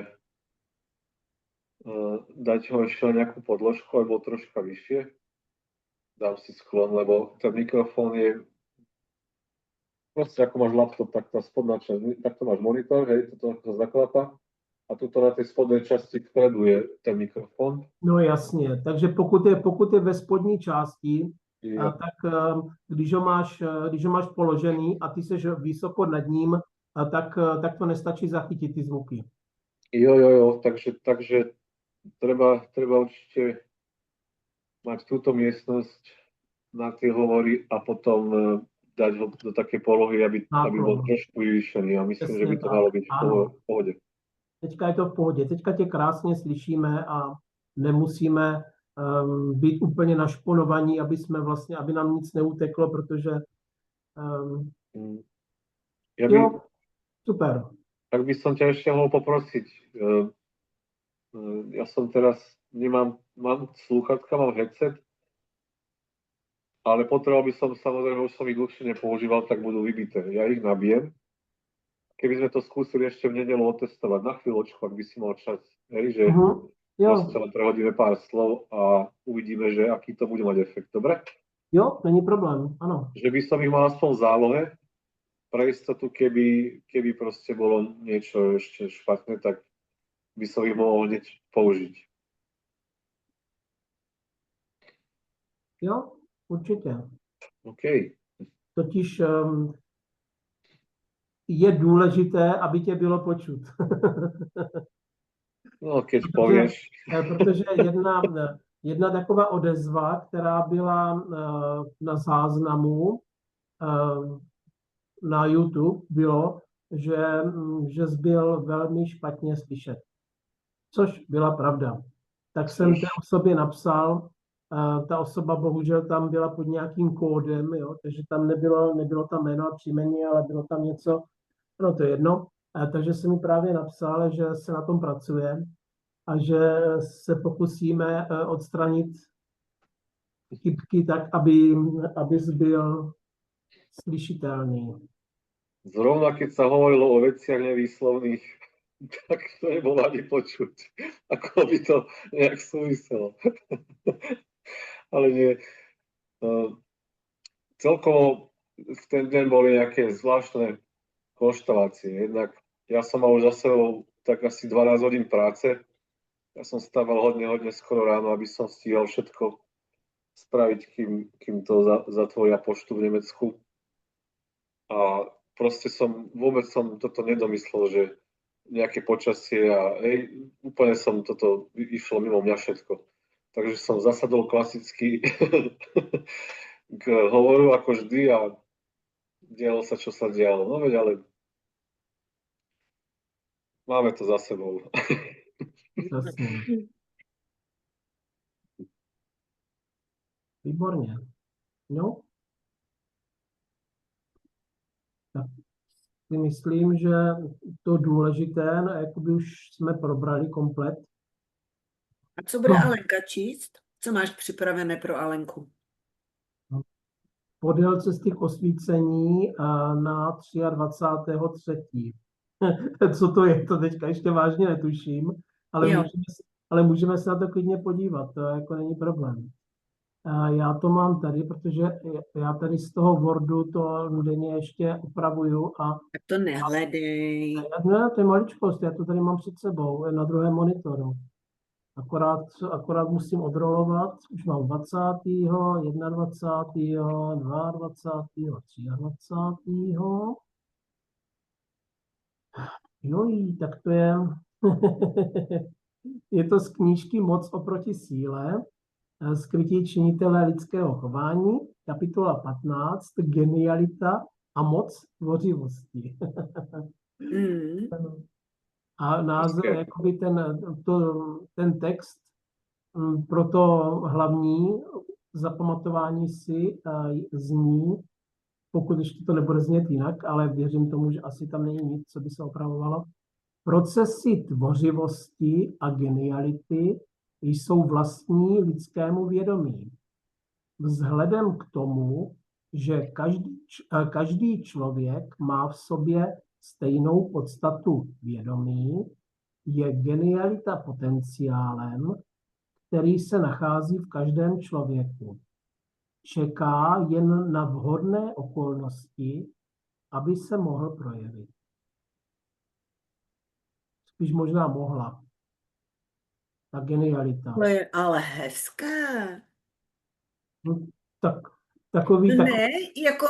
S1: dať ho ešte na nejakú podložku, alebo troška vyššie. dám si sklon, lebo ten mikrofón je proste ako máš laptop, tak tá spodná časť, takto máš monitor, hej, toto sa zaklapa a tuto na tej spodnej časti vpredu je ten mikrofón.
S2: No jasně, takže pokud je ve spodní části, tak když ho máš položený a ty seš vysoko nad ním, tak to nestačí zachytit ty zvuky.
S1: Jo, takže treba určite mať túto miestnosť na tie hovory a potom dať ho do také polohy, aby bol trošku vyvýšený. A myslím, že by to malo byť v pohode.
S2: Teďka je to v pohodě. Teďka tě krásně slyšíme a nemusíme být úplně našponovaní, aby nám nic neuteklo, protože jo, super.
S1: Tak by som ťa ešte mohol poprosiť. Ja som teraz, mám slúchatka, mám headset, ale potreboval by som, samozrejme, už som ich dlhšie nepoužíval, tak budú vybité. Ja ich nabijem. Keby sme to skúsili ešte v nedeľu otestovať na chvíľočku, ak by si mal čas, hej, že proste len prehodíme pár slov a uvidíme, že aký to bude mať efekt, dobre?
S2: Jo, není problém, ano.
S1: Že by som ich mal aspoň v zálohe, pre istotu, keby proste bolo niečo ešte špatné, tak by som ich mohol hneď použiť.
S2: Jo, určitě.
S1: OK.
S2: Totiž je důležité, aby tě bylo počut.
S1: No, keď povieš.
S2: Protože jedna taková odezva, která byla na záznamu na YouTube, bylo, že jsi byl velmi špatně slyšet. Což byla pravda. Tak jsem té osobě napsal, ta osoba bohužel tam byla pod nějakým kódem, jo, takže tam nebylo tam jméno a příjmení, ale bylo tam něco, no to je jedno. Takže jsem mi právě napsal, že se na tom pracuje a že se pokusíme odstranit chybky tak, abys byl slyšitelný.
S1: Zrovna keď sa hovorilo o veciach nevýslovných, tak to nebolo ani počuť, ako by to nejak súviselo. Ale nie. Celkovo v ten deň boli nejaké zvláštne konštelácie. Jednak ja som mal už za sebou tak asi 12 hodín práce. Ja som stával hodne skoro ráno, aby som stíhal všetko spraviť, kým to zatvoria poštu v Nemecku. A proste vôbec som toto nedomyslel, že nejaké počasie a úplne toto išlo mimo mňa všetko. Takže som zasadol klasicky k hovoru ako vždy a dialo sa, čo sa dialo. No veď, ale máme to za sebou.
S2: Jasně. Výborně. No. Tak si myslím, že to důležité, jakoby už jsme probrali komplet.
S3: A co bude Alenka číst? Co máš připravené pro Alenku?
S2: Po délce z těch osvícení na 23.3. Co to je, to teďka ještě vážně netuším, ale můžeme se na to klidně podívat, to jako není problém. Já to mám tady, protože já tady z toho Wordu to denně ještě upravuju.
S3: Tak to nehledej.
S2: Ne, to je maličkost, já to tady mám před sebou, na druhém monitoru. Akorát musím odrolovat, už mám 20., 21., 22., 23. Joj, tak to je... Je to z knížky Moc oproti síle, Skrytí činitelé lidského chování, kapitola 15, Genialita a moc tvořivosti. A název, jakoby ten text pro to hlavní zapamatování si zní, pokud ještě to nebude znět jinak, ale věřím tomu, že asi tam není nic, co by se opravovalo. Procesy tvořivosti a geniality jsou vlastní lidskému vědomí. Vzhledem k tomu, že každý člověk má v sobě stejnou podstatu vědomí, je genialita potenciálem, který se nachází v každém člověku. čeká jen na vhodné okolnosti, aby se mohl projevit. Spíš možná mohla. Ta genialita.
S3: To je ale hezké.
S2: No, takový
S3: jako...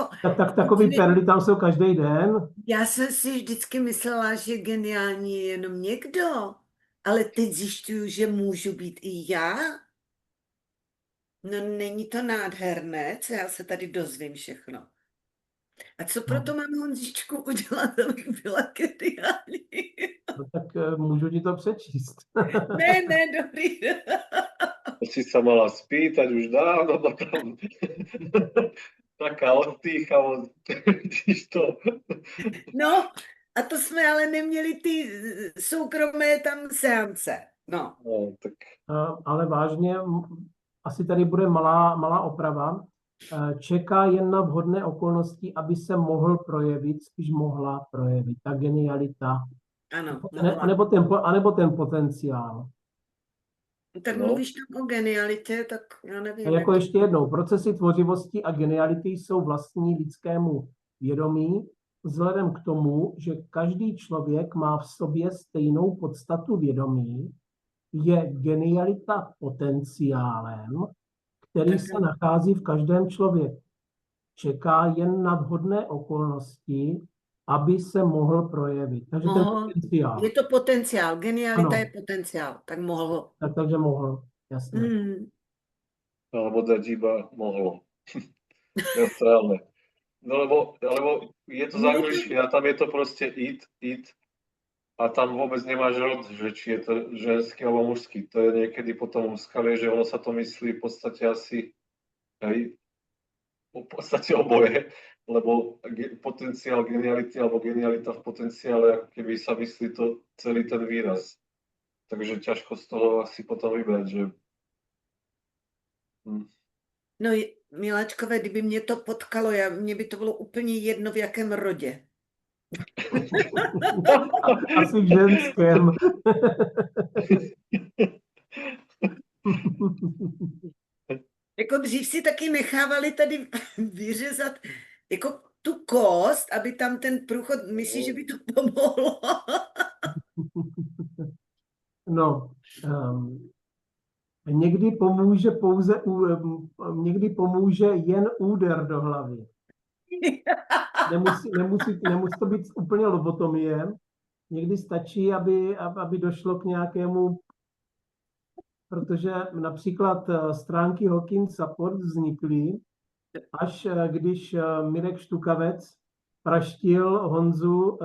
S2: takový perly tam jsou každý den.
S3: Já jsem si vždycky myslela, že geniální je jenom někdo, ale teď zjišťuju, že můžu být i já. No není to nádherné, co já se tady dozvím všechno. A co proto mám Honzičku udělat, abych byla geniální?
S2: No, tak můžu ti to přečíst.
S3: Ne, dobrý.
S1: To si sa mala spýtať už dávno, no tam taká odtýchavosť, vidíš to.
S3: No, a to jsme ale neměli ty soukromé tam seance. No.
S1: No, tak
S2: Ale vážně, asi tady bude malá oprava. Čeká jen na vhodné okolnosti, aby se mohl projevit, spíš mohla projevit. Ta genialita.
S3: Ano.
S2: Anebo ten potenciál.
S3: Tak
S1: No.
S3: mluvíš tam o genialitě, tak já nevím.
S2: A jako ještě jednou, procesy tvořivosti a geniality jsou vlastní lidskému vědomí, vzhledem k tomu, že každý člověk má v sobě stejnou podstatu vědomí, je genialita potenciálem, který se nachází v každém člověku. Čeká jen na vhodné okolnosti, aby se mohl projevit. Takže ten potenciál.
S3: Je to potenciál, genialita
S2: Ano.
S3: je potenciál, tak mohl.
S2: Takže mohl, jasně.
S1: alebo dať iba mohlo. Neutrálne. No lebo je to z angličtiny a tam je to proste it a tam vôbec nemáš rod, že či je to ženský alebo mužský. To je niekedy potom skalie, že ono sa to myslí v podstate asi v podstate oboje, lebo potenciál geniality alebo genialita v potenciále, ako keby sa myslí to celý ten výraz. Takže ťažko z toho asi potom vybrať, že...
S3: No, miláčkové, kdyby mě to potkalo, mně by to bylo úplně jedno, v jakém rodě.
S2: Asi v ženském.
S3: Jako dřív si taky nechávali tady vyřezat jako tu kost, aby tam ten průchod, myslíš, že by to pomohlo?
S2: No, někdy pomůže jen úder do hlavy. Nemusí to být úplně lobotomie. Někdy stačí, aby došlo k nějakému, protože například stránky Hawking Support vznikly, až když Mirek Štukavec praštil Honzu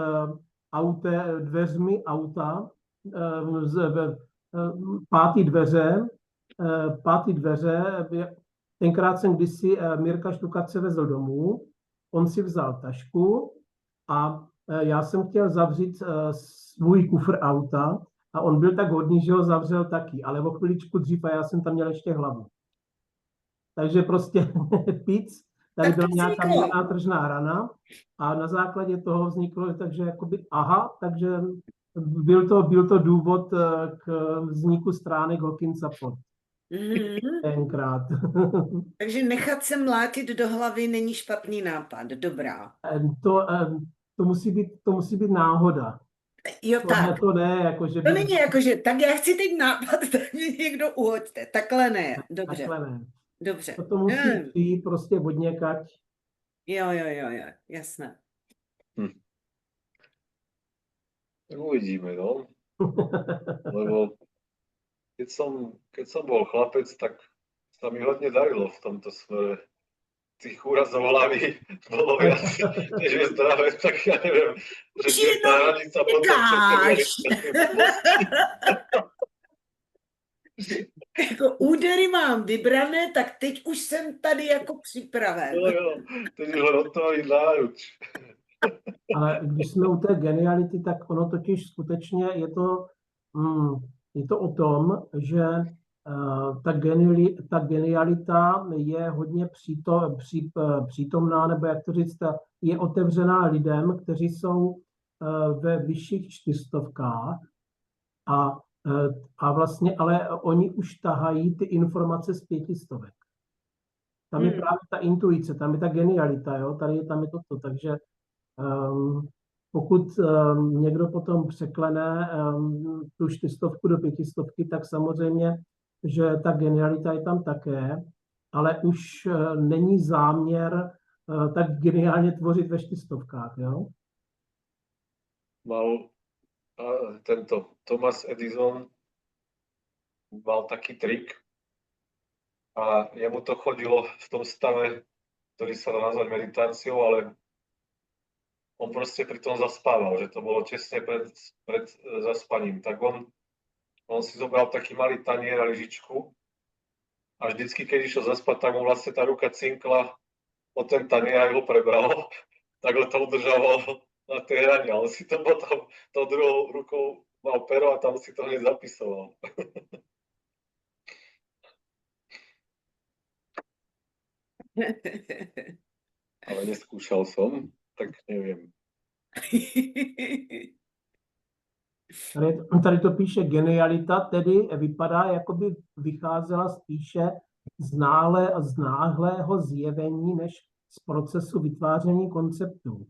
S2: dveřmi auta, pátý dveře, tenkrát jsem kdysi Mirka Štukace vezl domů, on si vzal tašku a já jsem chtěl zavřít svůj kufr auta a on byl tak hodný, že ho zavřel taky, ale o chviličku dřív a já jsem tam měl ještě hlavu. Takže prostě pic, tady byla nějaká jiná tržná rana a na základě toho vzniklo, takže jakoby, takže byl to důvod k vzniku stránek Hawking Support. Tenkrát.
S3: Takže nechat se mlátit do hlavy není špatný nápad, dobrá.
S2: To musí být náhoda.
S3: Jo, tak.
S2: To ne, jakože...
S3: To není jakože, tak já chci teď nápad, tak mě někdo uhoďte. Takhle ne, dobře.
S2: Takhle ne.
S3: Dobře.
S2: To musí přijít prostě od někať.
S3: Jo, jasné.
S1: Tak uvidíme, no. Lebo keď som bol chlapec, tak sa mi hodne darilo v tomto smere. Tých úrazov hlavy bolo viac, než je zdravé, tak ja neviem, že je tá hranica potom,
S3: Jako údery mám vybrané, tak teď už jsem tady jako připraven.
S1: Jo, teď už len od toho jít náruč.
S2: Ale když jsme u té geniality, tak ono totiž skutečně je to o tom, že ta genialita je hodně přítomná, nebo jak to říct, je otevřená lidem, kteří jsou ve vyšších 400 a vlastně, ale oni už tahají ty informace z 500. tam je právě ta intuice, tam je ta genialita, jo? Tam je toto, takže pokud někdo potom překlene tu 400 do 500, tak samozřejmě, že ta genialita je tam také, ale už není záměr tak geniálně tvořit ve 400, jo?
S1: Mal tento Thomas Edison mal taký trik a jemu to chodilo v tom stave, ktorý sa dá nazvať meditáciou, ale on proste pri tom zaspával, že to bolo tesne pred zaspaním. Tak on si zobral taký malý tanier a lyžičku a vždycky, keď išiel zaspať, tak mu vlastne tá ruka cinkla o ten tanier a ho prebralo, tak ho to udržalo na tej hrane. On si to potom tou druhou rukou mal pero a tam si to hneď zapisoval. Ale neskúšal som, tak neviem.
S2: Tady to píše genialita, tedy vypadá, jako by vycházela spíše z náhlého zjevení než z procesu vytváření konceptů.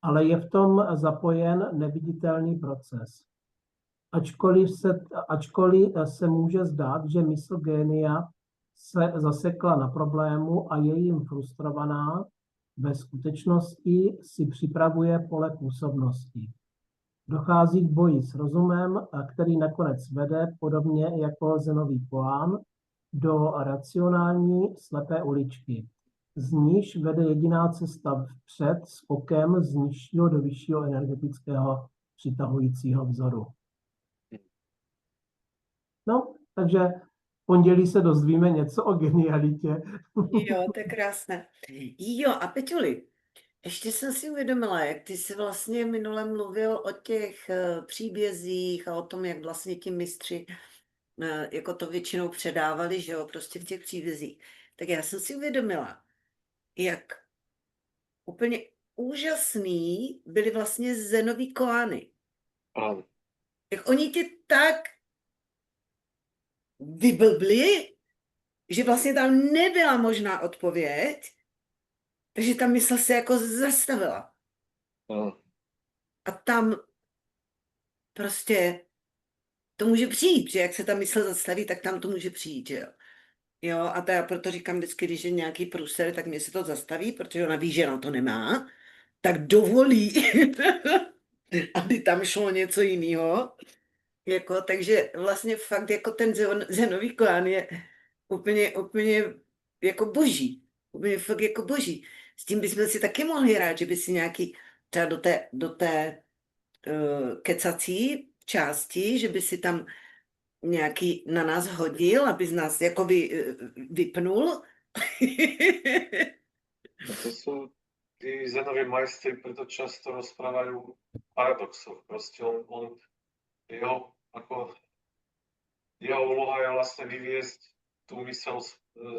S2: Ale je v tom zapojen neviditelný proces. Ačkoliv se může zdát, že mysl génia se zasekla na problému a je jim frustrovaná, ve skutečnosti si připravuje pole působnosti. Dochází k boji s rozumem, který nakonec vede, podobně jako Zenový koán, do racionální slepé uličky. Z níž vede jediná cesta vpřed skokem z nižšího do vyššího energetického přitahujícího vzoru. No, takže v pondělí se dozvíme něco o genialitě.
S3: Jo, to je krásné. Jo, a Peťuli, ještě jsem si uvědomila, jak ty jsi vlastně minule mluvil o těch příbězích a o tom, jak vlastně ti mistři jako to většinou předávali, že jo, prostě v těch příbězích. Tak já jsem si uvědomila, jak úplně úžasný byly vlastně Zenový koány.
S1: Áno.
S3: Jak oni tě tak vyblbli, že vlastně tam nebyla možná odpověď, takže ta mysl se jako zastavila.
S1: Áno.
S3: A tam prostě to může přijít, že jak se ta mysl zastaví, tak tam to může přijít, že jo. Jo, a to já proto říkám vždycky, když je nějaký průser, tak mě se to zastaví, protože ona ví, že na to nemá, tak dovolí, aby tam šlo něco jiného. Jako, takže vlastně fakt jako ten Zenový koán je úplně jako boží. Úplně fakt jako boží. S tím bychom si taky mohli hrát, že by si nějaký třeba do té kecací části, že by si tam nějaký na nás hodil, aby z nás jako vypnul.
S1: No to sú tí Zenoví majstri, preto často rozprávajú paradoxov. Proste jeho úloha je vlastne vyviesť tú myseľ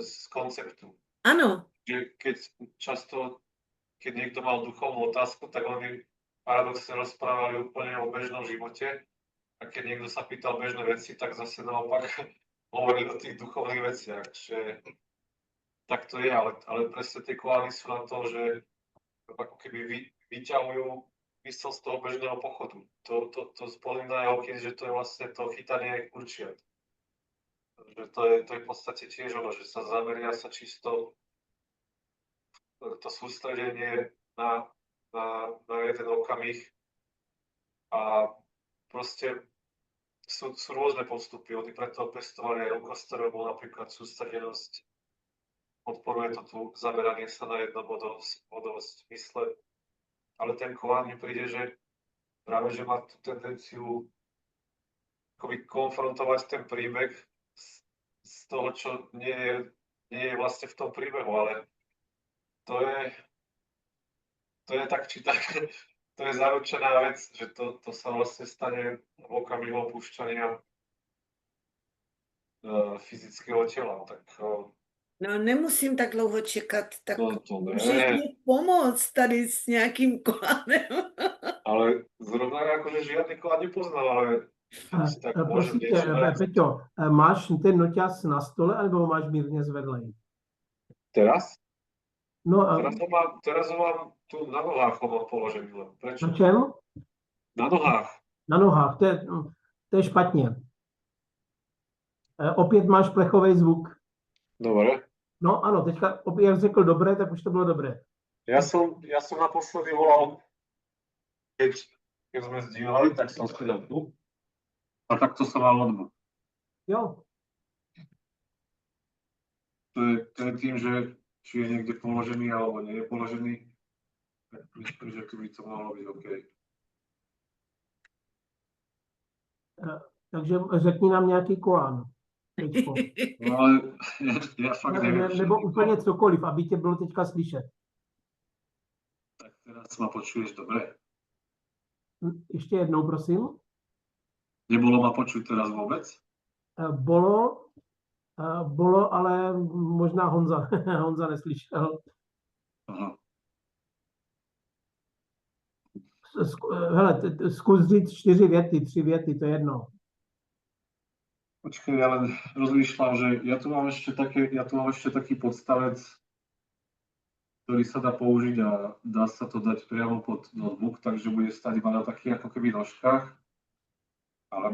S1: z konceptu.
S3: Ano.
S1: Že keď niekto mal duchovnú otázku, tak oni paradoxne rozprávali úplne o bežnom živote. A keď niekto sa pýtal bežné veci, tak zase naopak hovorili o tých duchovných veciach. Že tak to je, ale presne tie koány sú na to, že ako keby vyťahujú mysel z toho bežného pochodu. To spomína Hawkins, že to je vlastne to chytanie kurčiat. Že to je v podstate tiež ono, že sa zameria sa čisto to sústredenie na jeden okamih a proste sú rôzne postupy. Oni preto pestovali aj Rukostero, bol napríklad sústredenosť. Podporuje to tu zameranie sa na jednobodovosť mysle. Ale ten koán mi príde, že práve, že má tú tendenciu akoby konfrontovať ten príbeh z toho, čo nie je vlastne v tom príbehu, ale to je tak či tak, to je zaručená vec, že to sa vlastne stane v okamihu opúšťania fyzického tela. Tak
S3: no nemusím tak dlouho čekat, tak
S1: to
S3: můžeš mi pomoct tady s nějakým kolánem.
S1: Ale zrovna akože žiadny kolád nepoznal, ale tak
S2: prosím tě, Peťo, máš ten noťaz na stole, alebo máš mírně zvedlej?
S1: Teraz?
S2: No,
S1: Teraz ho mám tu na nohách, ho mám položený. Prečo?
S2: na čem?
S1: Na nohách.
S2: Na nohách, to je špatně. Opět máš plechový zvuk.
S1: Dobre.
S2: No ano, teďka, jak řekl dobré, tak už to bylo dobré.
S1: Ja som naposledy volal, keď sme sdílali, tak som si dal tu. A takto som mal odbu.
S2: Jo,
S1: To je tým, že či je niekde položený, alebo nie je položený. Tak myslím, že tu by to mohlo byť OK.
S2: takže řekni nám nějaký koán. Teďko.
S1: No ale ja fakt neviem.
S2: Nebo
S1: všetko.
S2: úplně cokoliv, aby tě bylo teďka slyšet.
S1: Tak teraz ma počuješ dobre.
S2: Ještě jednou, prosím.
S1: Nebolo ma počuť teraz vôbec?
S2: Bolo, ale možná Honza neslyšel.
S1: Aha.
S2: Hele, zkus říct 4 věty, 3 věty, to je jedno.
S1: Počkej, ja len rozmýšľam, že ja tu mám ešte taký podstavec, ktorý sa dá použiť a dá sa to dať priamo pod notebook, takže bude stať iba na takých ako keby nožkách, ale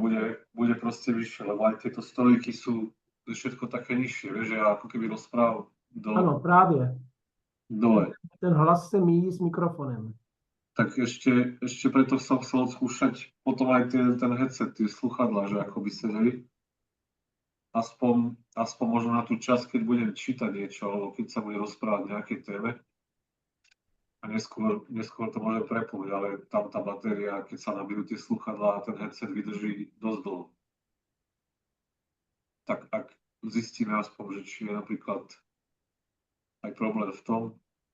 S1: bude proste vyššie, lebo aj tieto stolíky sú všetko také nižšie, vieš, že ja ako keby rozprávam
S2: Ano, právě.
S1: dole.
S2: Ten hlas se míjí s mikrofonem.
S1: Tak ešte preto som chcel odskúšať potom aj ten headset, tie sluchadlá, že ako by sedeli. Aspoň možno na tú časť, keď budem čítať niečo, alebo keď sa budem rozprávať o nejakej téme. A neskôr to môžem prepnúť, ale tam tá batéria, keď sa nabijú tie sluchadlá, ten headset vydrží dosť dlho. Tak ak zistíme aspoň, že či je napríklad aj problém v tom,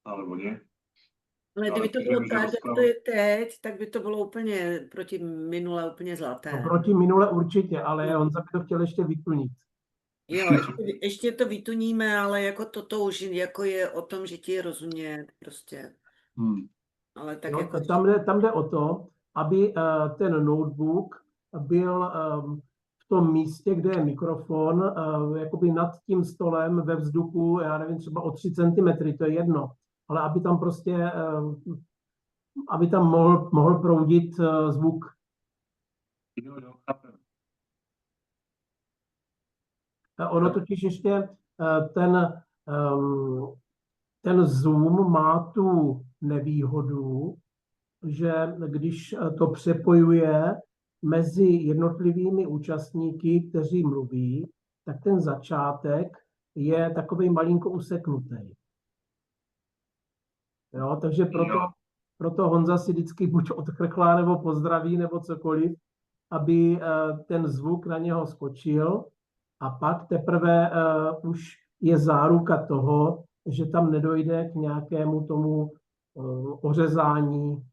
S1: alebo nie.
S3: Ale kdyby to
S1: Ale
S3: bylo
S1: můžeme
S3: tak, jak
S1: rozprávat.
S3: to je teď, tak by to bylo úplně proti minule úplně zlaté.
S2: No, proti minule určitě, ale Honza by to chtěl ještě vyplnit.
S3: Jo, ještě to vytuníme, ale jako toto už jako je o tom, že ti je rozumět prostě. Ale tak
S2: Jo,
S3: jako...
S2: tam jde o to, aby ten notebook byl v tom místě, kde je mikrofon, jakoby nad tím stolem ve vzduchu, já nevím, třeba o 3 cm, to je jedno, ale aby tam prostě, aby tam mohl proudit zvuk.
S1: Jo, chápem.
S2: Ono totiž ještě ten Zoom má tu nevýhodu, že když to přepojuje mezi jednotlivými účastníky, kteří mluví, tak ten začátek je takový malinko useknutý. Jo, takže proto Honza si vždycky buď odchrklá, nebo pozdraví, nebo cokoliv, aby ten zvuk na něho skočil a pak teprve už je záruka toho, že tam nedojde k nějakému tomu ořezání.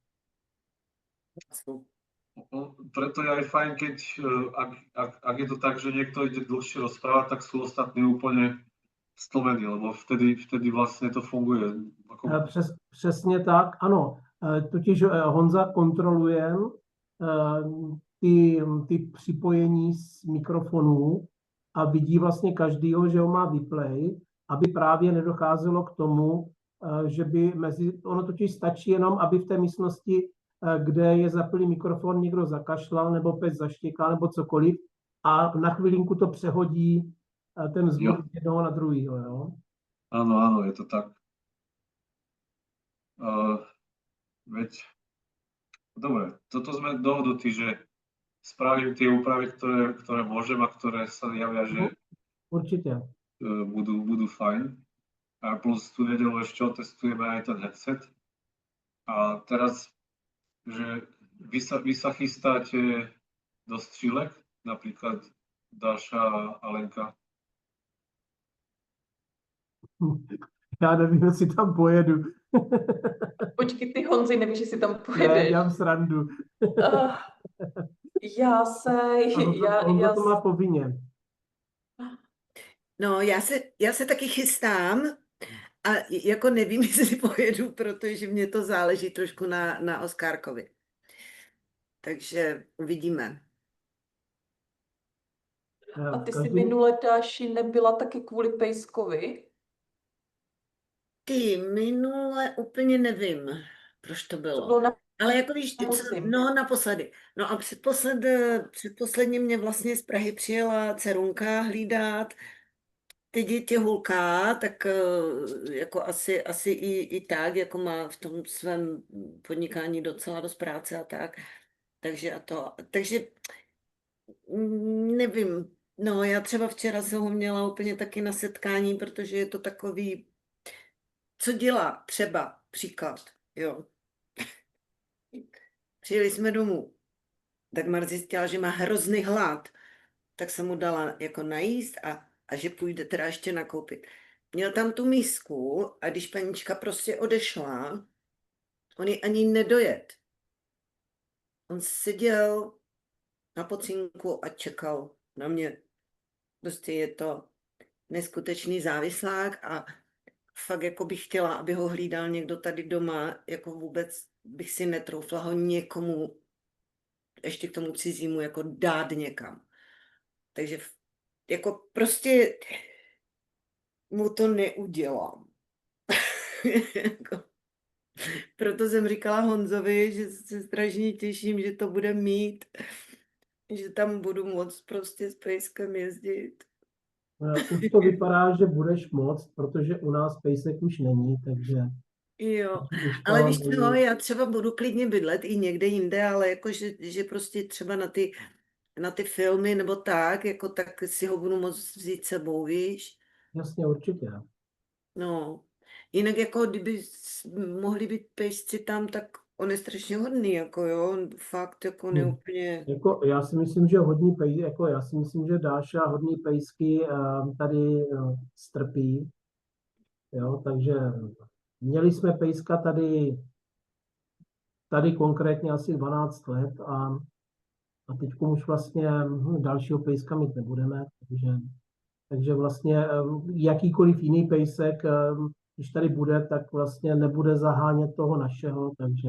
S1: Preto je aj fajn, keď ak je to tak, že niekto ide dlhšie rozprávať, tak sú ostatní úplne stlmení, lebo vtedy vlastne to funguje.
S2: Přesně tak, ano. Totiž Honza kontroluje ty připojení z mikrofonů a vidí vlastně každýho, že ho má vyplay, aby právě nedocházelo k tomu, že by ono totiž stačí jenom, aby v té místnosti, kde je zapilý mikrofon, někdo zakašlal, nebo pes zaštěkal, nebo cokoliv, a na chvilinku to přehodí ten zvuk z jednoho na druhýho, jo?
S1: Áno, je to tak. Dobre, toto sme dohodnutí, že spravím tie úpravy, ktoré môžem a ktoré sa javia, že
S2: určite
S1: budú fajn. A plus tú nedeľu ešte otestujeme aj ten headset. A teraz, že vy sa chystáte do střílek, napríklad Dáša a Lenka?
S2: Já nevím, jestli tam pojedu.
S4: Počkej, ty Honzi, nevíš, jestli tam
S2: Ne,
S4: pojedeš.
S2: dělám srandu.
S4: Já
S2: to má povinně.
S3: No, já se taky chystám a jako nevím, jestli pojedu, protože mě to záleží trošku na Oskárkovi. Takže uvidíme.
S4: A ty jsi minule, Dáši, nebyla taky kvůli Pejskovi?
S3: Ty minule úplně nevím, proč to
S4: To
S3: bylo.
S4: bylo
S3: Ale jako víš,
S4: musím.
S3: no naposledy. No a předposledně mě vlastně z Prahy přijela dcerunka hlídat ty děti hulká, tak jako asi i tak, jako má v tom svém podnikání docela dost práce a tak. Takže nevím. No, já třeba včera jsem ho měla úplně taky na setkání, protože je to takový, co dělá třeba, příklad, jo. Přijeli jsme domů, tak Mar zjistila, že má hrozný hlad, tak jsem mu dala jako najíst a že půjde teda ještě nakoupit. Měl tam tu misku a když panička prostě odešla, on ji ani nedojet. On seděl na pocínku a čekal na mě. Prostě je to neskutečný závislák a fakt jako bych chtěla, aby ho hlídal někdo tady doma, jako vůbec bych si netroufla ho někomu, ještě k tomu cizímu, jako dát někam. Takže jako prostě mu to neudělám. Jako, proto jsem říkala Honzovi, že se strašně těším, že to bude mít, že tam budu moct prostě s pejskem jezdit.
S2: Už to vypadá, že budeš moct, protože u nás pejsek už není, takže
S3: Jo,
S2: už
S3: ale
S2: to
S3: víš co, já třeba budu klidně bydlet i někde jinde, ale jako, že prostě třeba na ty filmy nebo tak, jako tak si ho budu moct vzít sebou, víš?
S2: jasně určitě.
S3: No, jinak jako kdyby mohli být pejsci tam, tak on je strašně hodný, jako jo, on fakt jako neúplně.
S2: Jako, já si myslím, že hodní pejsky, jako já si myslím, že Dáša hodní pejsky tady strpí, jo, takže měli jsme pejska tady konkrétně asi 12 let a teď už vlastně dalšího pejska mít nebudeme, takže vlastně jakýkoliv jiný pejsek, když tady bude, tak vlastně nebude zahánět toho našeho, takže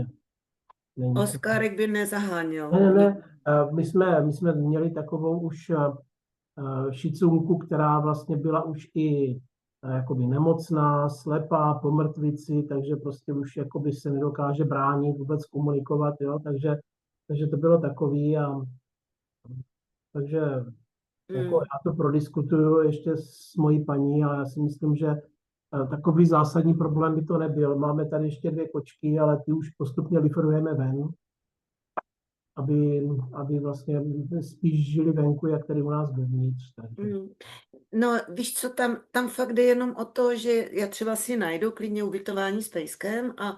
S2: není to.
S3: Oskárek by nezaháněl.
S2: Ne, my jsme měli takovou už šicunku, která vlastně byla už i jakoby nemocná, slepá, po mrtvici, takže prostě už jakoby se nedokáže bránit, vůbec komunikovat, jo, takže to bylo takový takže jako já to prodiskutuju ještě s mojí paní, ale já si myslím, že takový zásadní problém by to nebyl. Máme tady ještě 2 kočky, ale ty už postupně vyforujeme ven, aby vlastně spíš žili venku, jak tady u nás dovnitř.
S3: No, víš co, tam fakt jde jenom o to, že já třeba si najdu klidně ubytování s pejskem a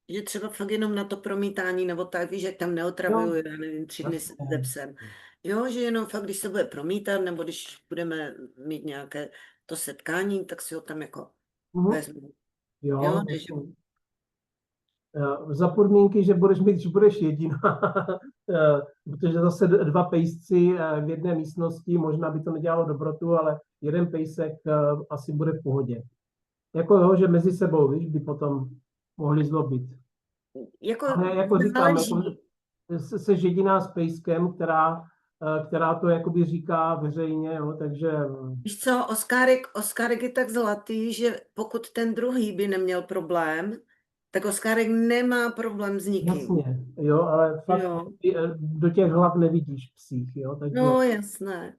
S3: že třeba fakt jenom na to promítání nebo tak, víš, jak tam neotravuju, já nevím, 3 dny se psem. Jo, že jenom fakt, když se bude promítat, nebo když budeme mít nějaké to setkání, tak si ho tam jako vezmu.
S2: Jo, za podmínky, že budeš jediná, protože zase 2 pejsci v jedné místnosti, možná by to nedělalo dobrotu, ale jeden pejsek asi bude v pohodě. Jako jo, že mezi sebou, víš, by potom mohli zlobit. Ale jako říkám, jsi jediná s pejskem, která to jakoby říká veřejně, jo, takže...
S3: Víš co, Oskárek je tak zlatý, že pokud ten druhý by neměl problém, tak Oskárek nemá problém s nikým.
S2: Jasně, jo, ale fakt do těch hlav nevidíš psích, jo. Takže,
S3: no, jasné.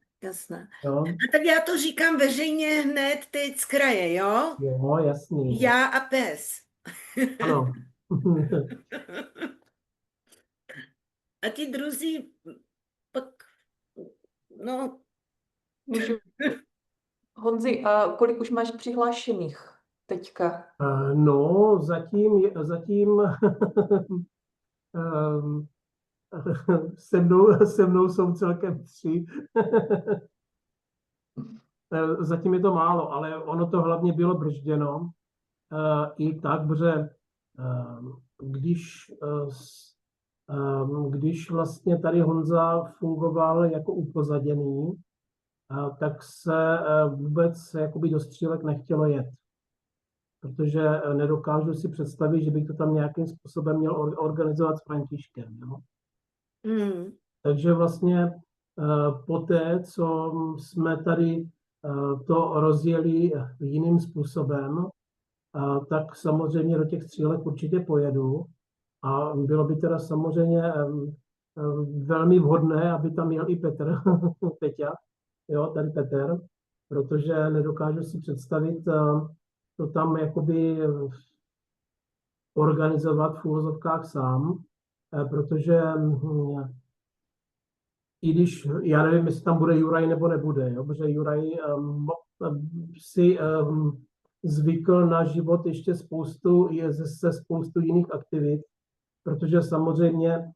S2: Jo.
S3: A tak já to říkám veřejně hned teď z kraje, jo?
S2: Jo, jasný.
S3: Já a pes.
S2: Ano.
S3: A ti druzí pak, no...
S4: Honzi, a kolik už máš přihlášených teďka?
S2: No, zatím se mnou jsou celkem 3. Zatím je to málo, ale ono to hlavně bylo bržděno. I tak, protože když vlastně tady Honza fungoval jako upozaděný, tak se vůbec jakoby do střílek nechtělo jet. Protože nedokážu si představit, že bych to tam nějakým způsobem měl organizovat s Františkem. Jo? Takže vlastně poté, co jsme tady to rozjeli jiným způsobem, tak samozřejmě do těch střílek určitě pojedu. A bylo by teda samozřejmě velmi vhodné, aby tam jel i Petr, Peťa, jo, ten Petr, protože nedokážu si představit to tam jakoby organizovat v úvozovkách sám, protože i když, já nevím, jestli tam bude Juraj nebo nebude, jo, protože Juraj si zvykl na život ještě se spoustu jiných aktivit, protože samozřejmě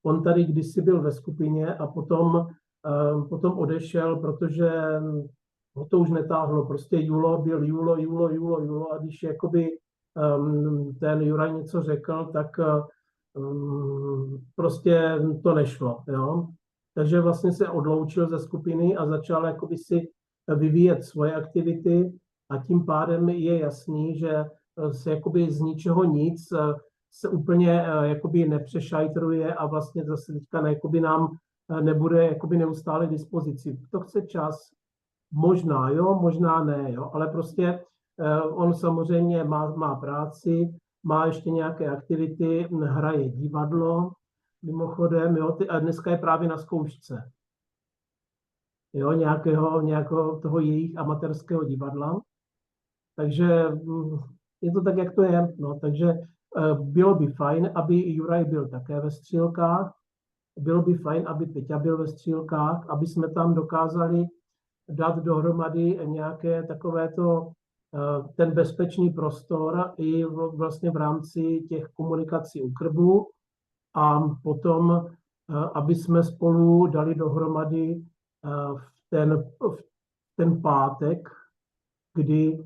S2: on tady kdysi byl ve skupině a potom odešel, protože ho to už netáhlo. Prostě Julo byl Julo a když jakoby ten Juraj něco řekl, tak prostě to nešlo. Jo? Takže vlastně se odloučil ze skupiny a začal jakoby si vyvíjet svoje aktivity a tím pádem je jasný, že se jakoby z ničeho nic se úplně jakoby nepřešajtruje a vlastně zase teďka jakoby nám nebude jakoby neustále k dispozici. To chce čas, možná jo, možná ne, jo, ale prostě on samozřejmě má práci, má ještě nějaké aktivity, hraje divadlo, mimochodem, jo, a dneska je právě na zkoušce, jo, nějakého toho jejich amatérského divadla, takže je to tak, jak to je, no, takže bylo by fajn, aby Juraj byl také ve střílkách, bylo by fajn, aby Peťa byl ve střílkách, aby jsme tam dokázali dát dohromady nějaké takovéto ten bezpečný prostor i vlastně v rámci těch komunikací u krbu a potom, aby jsme spolu dali dohromady v ten pátek, kdy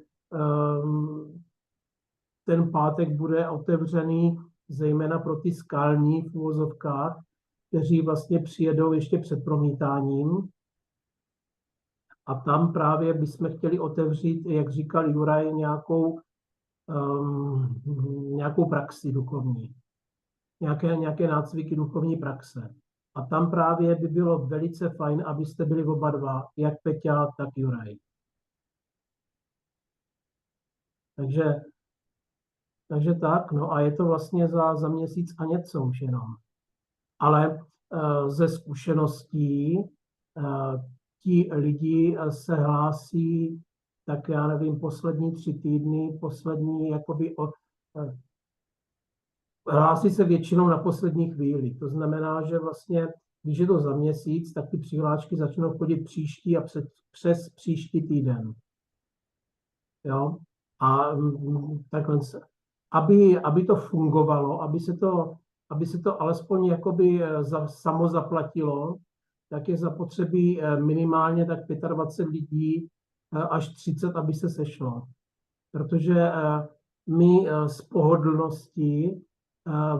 S2: ten pátek bude otevřený zejména pro ty skalní v uvozovkách, kteří vlastně přijedou ještě před promítáním. A tam právě bychom chtěli otevřít, jak říkal Juraj, nějakou praxi duchovní. Nějaké nácviky duchovní praxe. A tam právě by bylo velice fajn, abyste byli oba dva, jak Peťa, tak Juraj. Takže tak, no a je to vlastně za měsíc a něco už jenom. Ale ze zkušeností ti lidi se hlásí, tak já nevím, poslední 3 týdny, hlásí se většinou na poslední chvíli. To znamená, že vlastně, když je to za měsíc, tak ty přihlášky začnou chodit příští a přes příští týden. Jo? A takhle se. Aby to fungovalo, aby se to alespoň jakoby samozaplatilo, tak je zapotřebí minimálně tak 25 lidí až 30, aby se sešlo. Protože my z pohodlnosti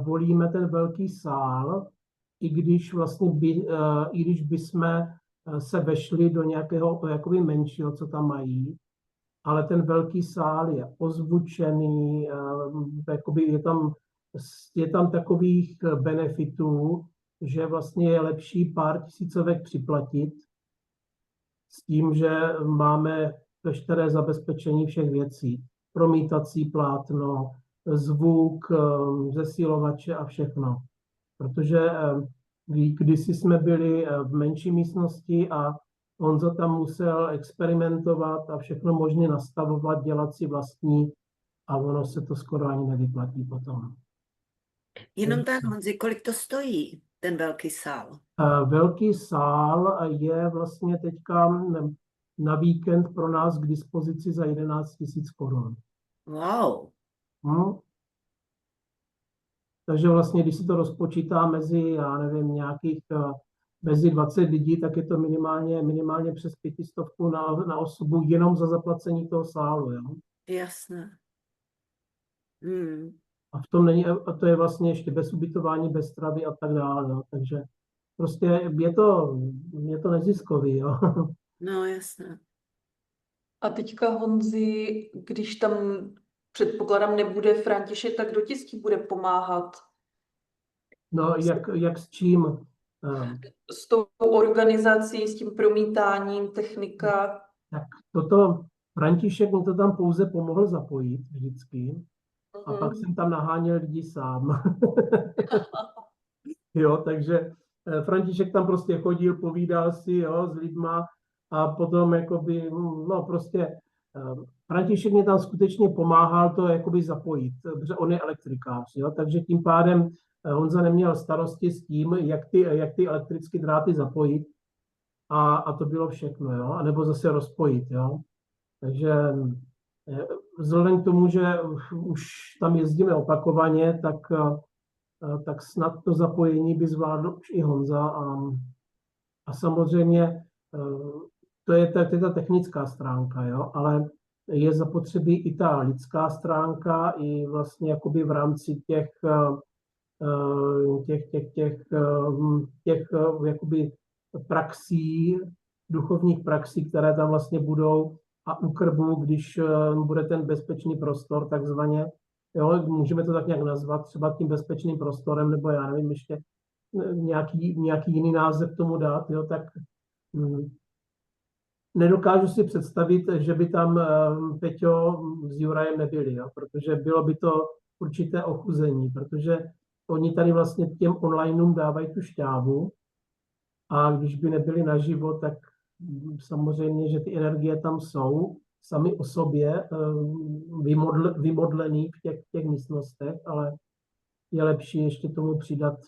S2: volíme ten velký sál, i když bychom se vešli do nějakého jakoby menšího, co tam mají, ale ten velký sál je ozvučený, jakoby je tam takových benefitů, že vlastně je lepší pár tisícovek připlatit s tím, že máme veškeré zabezpečení všech věcí. Promítací plátno, zvuk, zesilovače a všechno. Protože kdysi jsme byli v menší místnosti a Honza tam musel experimentovat a všechno možné nastavovat, dělat si vlastní a ono se to skoro ani nevyplatí potom.
S3: Jenom tak, Honzi, kolik to stojí, ten velký sál?
S2: Velký sál je vlastně teďka na víkend pro nás k dispozici za 11 000 korun.
S3: Wow.
S2: Takže vlastně, když si to rozpočítá já nevím, mezi 20 lidí, tak je to minimálně přes 500 na osobu jenom za zaplacení toho sálu. Jo?
S3: Jasné.
S2: A v tom a to je vlastně ještě bez ubytování, bez stravy a tak dále. Jo? Takže prostě je to neziskový. Jo?
S3: No, jasné.
S4: A teďka, Honzi, když tam předpokládám nebude František, tak kdo ti s tím bude pomáhat?
S2: No, jak s čím?
S4: S tou organizací, s tím promítáním, technika?
S2: Tak František mi to tam pouze pomohl zapojit vždycky a pak jsem tam naháněl lidi sám. Jo, takže František tam prostě chodil, povídal si, jo, s lidma a potom jakoby, no prostě František mě tam skutečně pomáhal to jakoby zapojit, protože on je elektrikář, jo, takže tím pádem Honza neměl starosti s tím, jak ty elektrické dráty zapojit a to bylo všechno, jo, anebo zase rozpojit, jo. Takže vzhledem k tomu, že už tam jezdíme opakovaně, tak snad to zapojení by zvládl už i Honza a samozřejmě to je ta technická stránka, jo, ale je zapotřebí i ta lidská stránka, i vlastně jakoby v rámci těch jakoby praxí, duchovních praxí, které tam vlastně budou a u krbu, když bude ten bezpečný prostor takzvaně, jo, můžeme to tak nějak nazvat, třeba tím bezpečným prostorem, nebo já nevím, ještě nějaký jiný název tomu dát, jo, tak nedokážu si představit, že by tam Peťo s Jurajem nebyli, jo, protože bylo by to určité ochuzení, protože oni tady vlastně těm onlineům dávají tu šťávu a když by nebyli naživo, tak samozřejmě, že ty energie tam jsou sami o sobě vymodlený v těch místnostech, ale je lepší ještě tomu přidat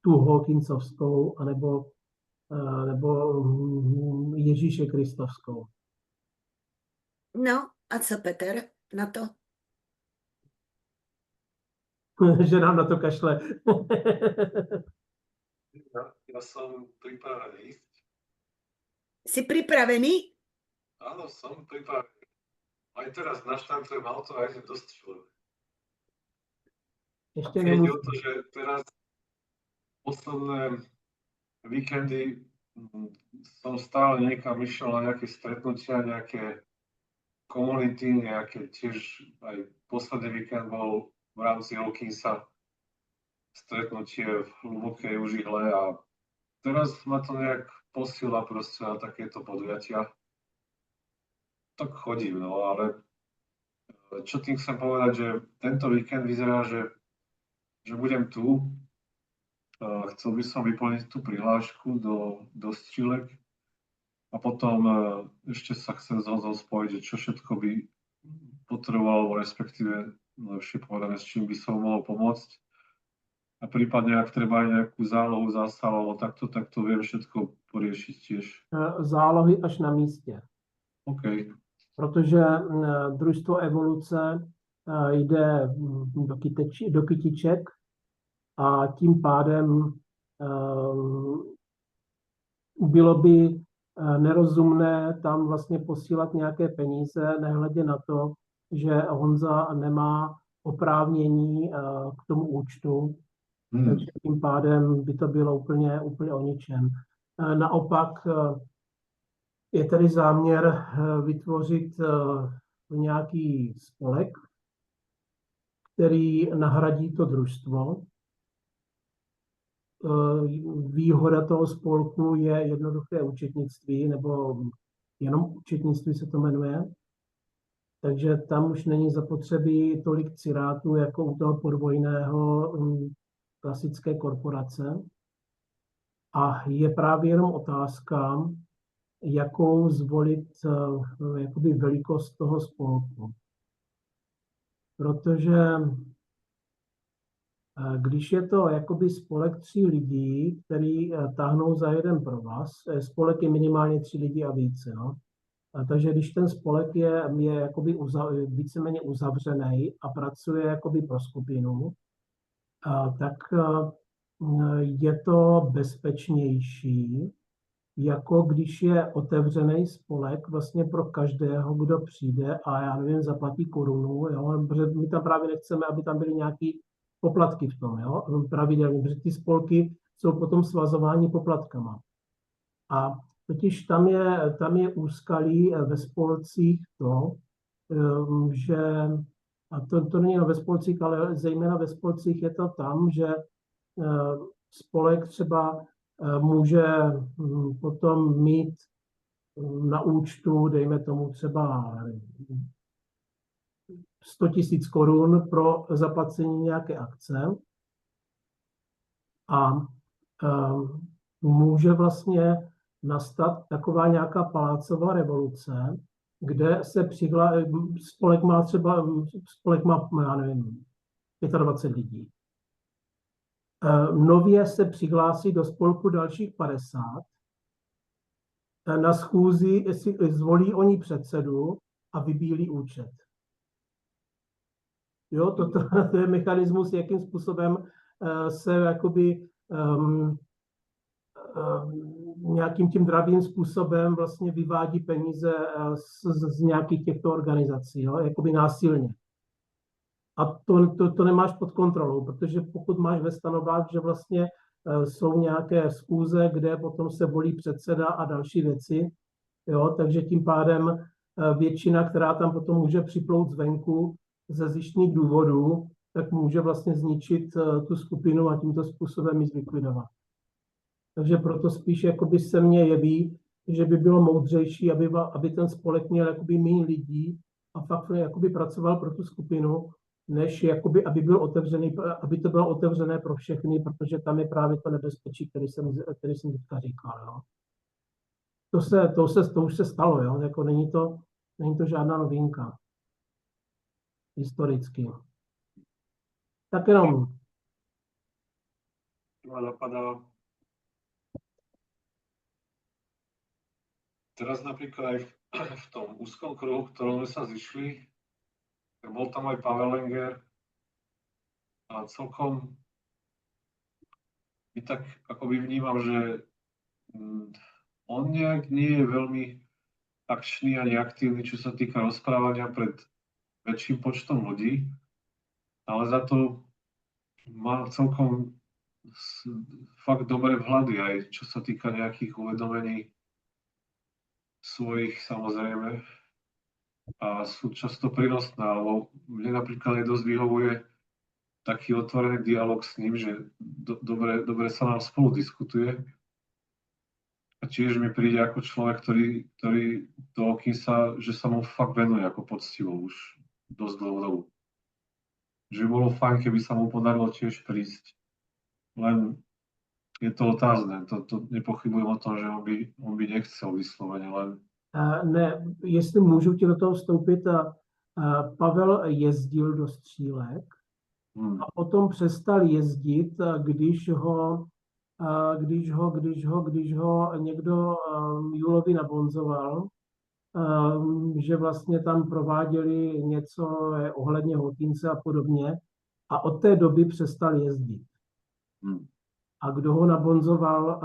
S2: tu Hawkinsovskou anebo Ježíše Kristovskou.
S3: No, a co Petr na to?
S2: Že nám na to kašle.
S1: Ja som pripravený ísť.
S3: Jsi připravený?
S1: Áno, som pripravený. Aj teraz naštartujem auto a idem do Střelov.
S2: Ještě
S1: Ide o
S2: nemusím.
S1: to, že teraz posledné víkendy som stále niekam išiel na nejaké stretnutia, nejaké komunity, nejaké tiež aj posledný víkend bol v rámci Hawkinsa stretnutie v hlbokej Užihle a teraz ma to nejak posíla proste na takéto podujatia. Tak chodím, no ale čo tým chcem povedať, že tento víkend vyzerá, že budem tu. Chcel by som vyplniť tú prihlášku do Střílek a potom ešte sa chcem s Honzou spojiť, že čo všetko by potreboval, respektíve lepšie povedané, s čím by som mohol pomôcť. A prípadne, ak treba aj nejakú zálohu, zásahu, alebo takto viem všetko poriešiť tiež.
S2: Zálohy až na místě.
S1: OK.
S2: Protože družstvo evoluce jde do kytiček a tím pádem bylo by nerozumné tam vlastně posílat nějaké peníze, nehledě na to, že Honza nemá oprávnění k tomu účtu, takže tím pádem by to bylo úplně o ničem. Naopak je tedy záměr vytvořit nějaký spolek, který nahradí to družstvo. Výhoda toho spolku je jednoduché účetnictví, nebo jenom účetnictví se to jmenuje. Takže tam už není zapotřebí tolik cirátů, jako u toho podvojného klasické korporace. A je právě jenom otázka, jakou zvolit jakoby velikost toho spolku. Protože když je to jakoby spolek 3 lidí, který táhnou za jeden provaz, spolek je minimálně 3 lidi a více. No? Takže když ten spolek je jakoby víceméně uzavřený a pracuje jakoby pro skupinu, tak je to bezpečnější, jako když je otevřený spolek vlastně pro každého, kdo přijde a já nevím, zaplatí korunu, jo? Protože my tam právě nechceme, aby tam byly nějaký poplatky v tom, jo? Pravidelně, protože ty spolky jsou potom svazovány poplatkama. A totiž tam je úskalí ve spolcích to, že, a to není ve spolcích, ale zejména ve spolcích je to tam, že spolek třeba může potom mít na účtu, dejme tomu třeba 100 000 korun pro zaplacení nějaké akce a může vlastně nastat taková nějaká palácová revoluce, kde se spolek má, já nevím, 25 lidí. Nově se přihlásí do spolku dalších 50. Na schůzi si zvolí oni předsedu a vybílí účet. Jo, to je mechanismus, jakým způsobem se jakoby nějakým tím dravým způsobem vlastně vyvádí peníze z nějakých těchto organizací, jo, jakoby násilně. A to nemáš pod kontrolou, protože pokud máš ve stanovách, že vlastně jsou nějaké schůze, kde potom se volí předseda a další věci, jo, takže tím pádem většina, která tam potom může připlout zvenku ze zištných důvodů, tak může vlastně zničit tu skupinu a tímto způsobem ji zlikvidovat. Takže proto spíš jakoby se mně jeví, že by bylo moudřejší, aby ten spolek měl jakoby méně lidí a fakt jakoby pracoval pro tu skupinu, než jakoby, aby to bylo otevřené pro všechny, protože tam je právě to nebezpečí, který jsem teďka říkal. Jo. To už se stalo, jo. Jako není to žádná novinka historicky. Tak jenom.
S1: Napadá. Teraz napríklad aj v tom úzkom kruhu, v ktorom sme sa zišli, tak bol tam aj Pavel Lenger a celkom tak akoby vnímam, že on nejak nie je veľmi akčný ani aktívny, čo sa týka rozprávania pred väčším počtom ľudí, ale za to má celkom fakt dobré vhľady aj čo sa týka nejakých uvedomení svojich samozrejme a sú často prínosné, alebo mne napríklad aj dosť vyhovuje taký otvorený dialog s ním, že dobre sa nám spolu diskutuje a tiež mi príde ako človek, ktorý to že sa mu fakt venuje ako poctivo už dosť dlhú dobu. Že by bolo fajn, keby sa mu podarilo tiež prísť, len je to otázné, to nepochybujem o tom, že on by nechcel vyslovene, len...
S2: Ne, jestli můžu ti do toho vstoupit, Pavel jezdil do střílek a potom přestal jezdit, když ho někdo Julovi nabonzoval, že vlastně tam prováděli něco ohledně Holtínce a podobně a od té doby přestal jezdit. A kdo ho nabonzoval,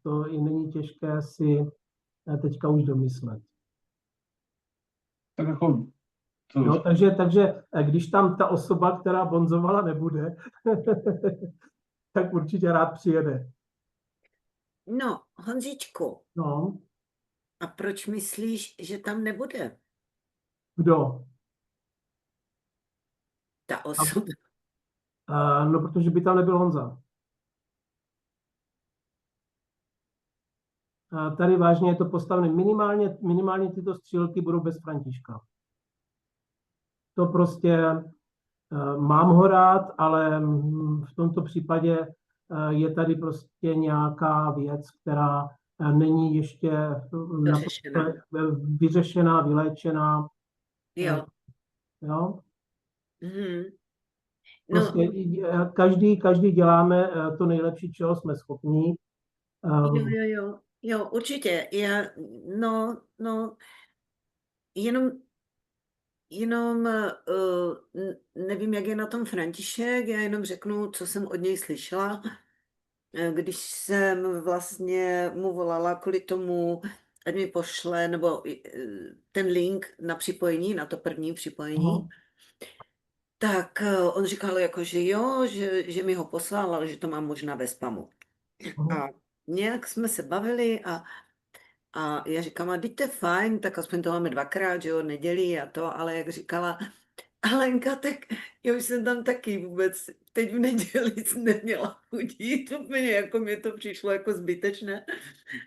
S2: to i není těžké si teďka už domyslet.
S1: Tak jako to...
S2: No, takže když tam ta osoba, která bonzovala, nebude, tak určitě rád přijede.
S3: No, Honzičku,
S2: No.
S3: a proč myslíš, že tam nebude
S2: Kdo?
S3: ta osoba?
S2: No, protože by tam nebyl Honza. Tady vážně je to postavené. Minimálně tyto střílky budou bez Františka. To prostě mám ho rád, ale v tomto případě je tady prostě nějaká věc, která není ještě vyřešená, vyléčená.
S3: Jo.
S2: Jo?
S3: Mm-hmm.
S2: Prostě každý děláme to nejlepší, čeho jsme schopní.
S3: Jo, určitě. Jenom nevím, jak je na tom František, já jenom řeknu, co jsem od něj slyšela. Když jsem vlastně mu volala kvůli tomu, ať mi pošle, nebo ten link na připojení, na to první připojení, tak on říkal jako, že jo, že mi ho poslal, ale že to mám možná ve spamu. A nějak jsme se bavili a já říkám, a teď to je fajn, tak aspoň to máme dvakrát, že jo, nedělí a to, ale jak říkala Alenka, tak Já už jsem tam taky vůbec, teď v neděli neměla chuť jít, úplně jako mi to přišlo jako zbytečné.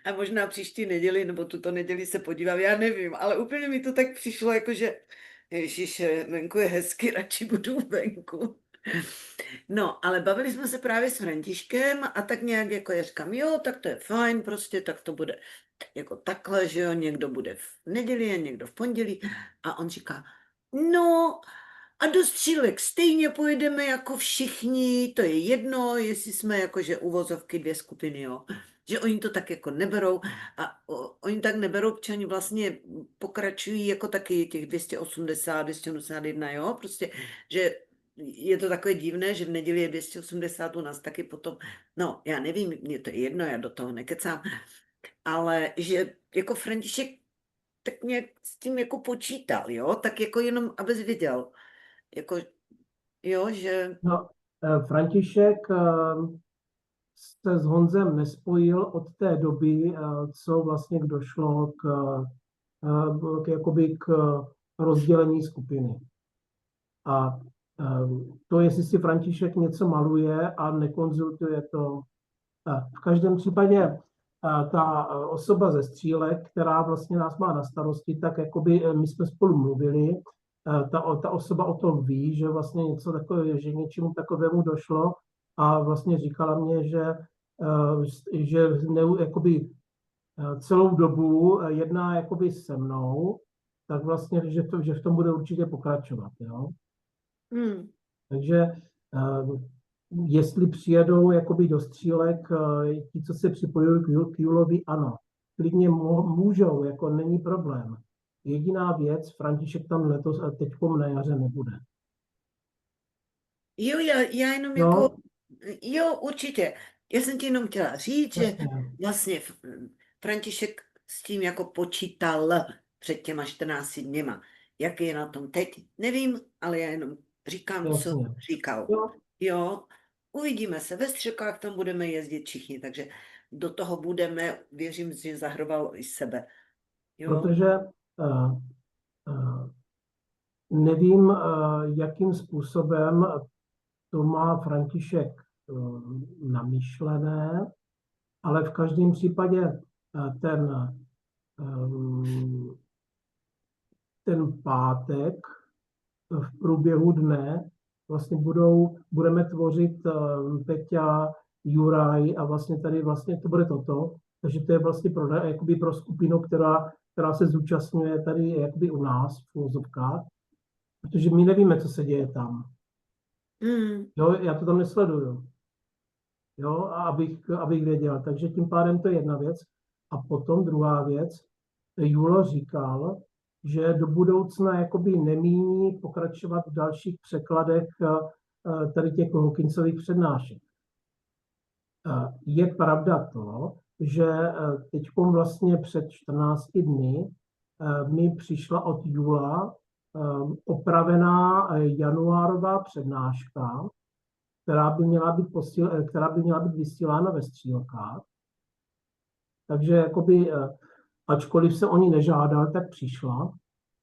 S3: A možná příští neděli, nebo tuto neděli se podívám, já nevím, ale úplně mi to tak přišlo, jako že ježiše, venku je hezky, radši budu venku. No, ale bavili jsme se právě s Františkem a tak nějak jako já říkám, jo, tak to je fajn, prostě tak to bude jako takhle, že jo, někdo bude v neděli a někdo v pondělí a on říká, no a do Střílek stejně pojedeme jako všichni, to je jedno, jestli jsme jakože uvozovky 2 skupiny, jo. Že oni to tak jako neberou a oni tak neberou, protože oni vlastně pokračují jako taky těch 280, 281, jo, prostě, že je to takové divné, že v neděli je 280 u nás taky potom, no já nevím, mně to je jedno, já do toho nekecám, ale že jako František tak nějak s tím jako počítal, jo, tak jako jenom, abys věděl, jako, jo, že...
S2: No, František se s Honzem nespojil od té doby, co vlastně došlo jakoby k rozdělení skupiny. A to, jestli si František něco maluje a nekonzultuje to. V každém případě ta osoba ze Střílek, která vlastně nás má na starosti, tak jakoby my jsme spolu mluvili, ta osoba o tom ví, že vlastně něco takové, že něčemu takovému došlo a vlastně říkala mě, že jakoby celou dobu jedná jakoby se mnou, tak vlastně, že v tom bude určitě pokračovat, jo. Takže jestli přijedou jakoby do Střílek, ti, co se připojují k Julovi, ano, klidně můžou, jako není problém. Jediná věc, František tam letos a teďkom na jaře nebude.
S3: Jo, já jenom
S2: No.
S3: jako, jo, určitě. Já jsem ti jenom chtěla říct, že vlastně František s tím jako počítal před těma 14 dněma. Jak je na tom teď, nevím, ale já jenom říkám, co říkal. Jo, uvidíme se. Ve Střílkách tam budeme jezdit všichni, takže do toho budeme, věřím, že zahrnoval i sebe. Jo?
S2: Protože nevím, jakým způsobem to má František namyšlené, ale v každém případě ten pátek v průběhu dne vlastně budeme tvořit Peťa, Juraj a vlastně tady vlastně to bude toto, takže to je vlastně pro skupinu, která se zúčastňuje tady jakoby u nás v uvozovkách, protože my nevíme, co se děje tam. Jo, já to tam nesleduju. Jo, abych věděl. Takže tím pádem to je jedna věc. A potom druhá věc, Julo říkal, že do budoucna jakoby nemíní pokračovat v dalších překladech tady těch Hawkinsových přednášek. Je pravda to, že teďkom vlastně před 14 dny mi přišla od Jula opravená januárová přednáška, která by měla být vysílána ve Střílkách. Takže jakoby, ačkoliv se o ní nežádal, tak přišla,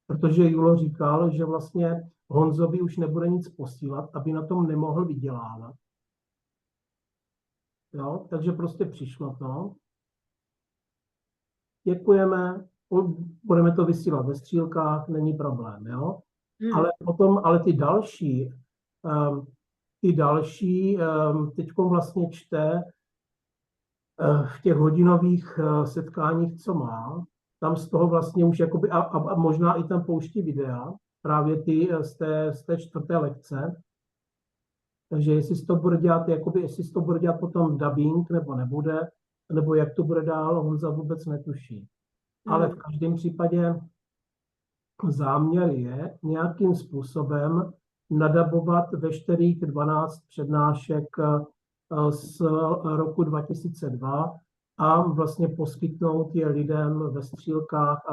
S2: protože Julo říkal, že vlastně Honzovi už nebude nic posílat, aby na tom nemohl vydělávat. Jo, takže prostě přišlo to. Děkujeme, budeme to vysílat ve Střílkách, není problém, jo. Ale ty další teďko vlastně čte v těch hodinových setkáních, co má, tam z toho vlastně už jakoby, a možná i tam pouští videa, právě ty z té 4. lekce. Takže jestli to bude dělat potom dubbing, nebo nebude, nebo jak to bude dál, Honza vůbec netuší. Ale v každém případě záměr je nějakým způsobem nadabovat veškerých 12 přednášek z roku 2002 a vlastně poskytnout je lidem ve Střílkách,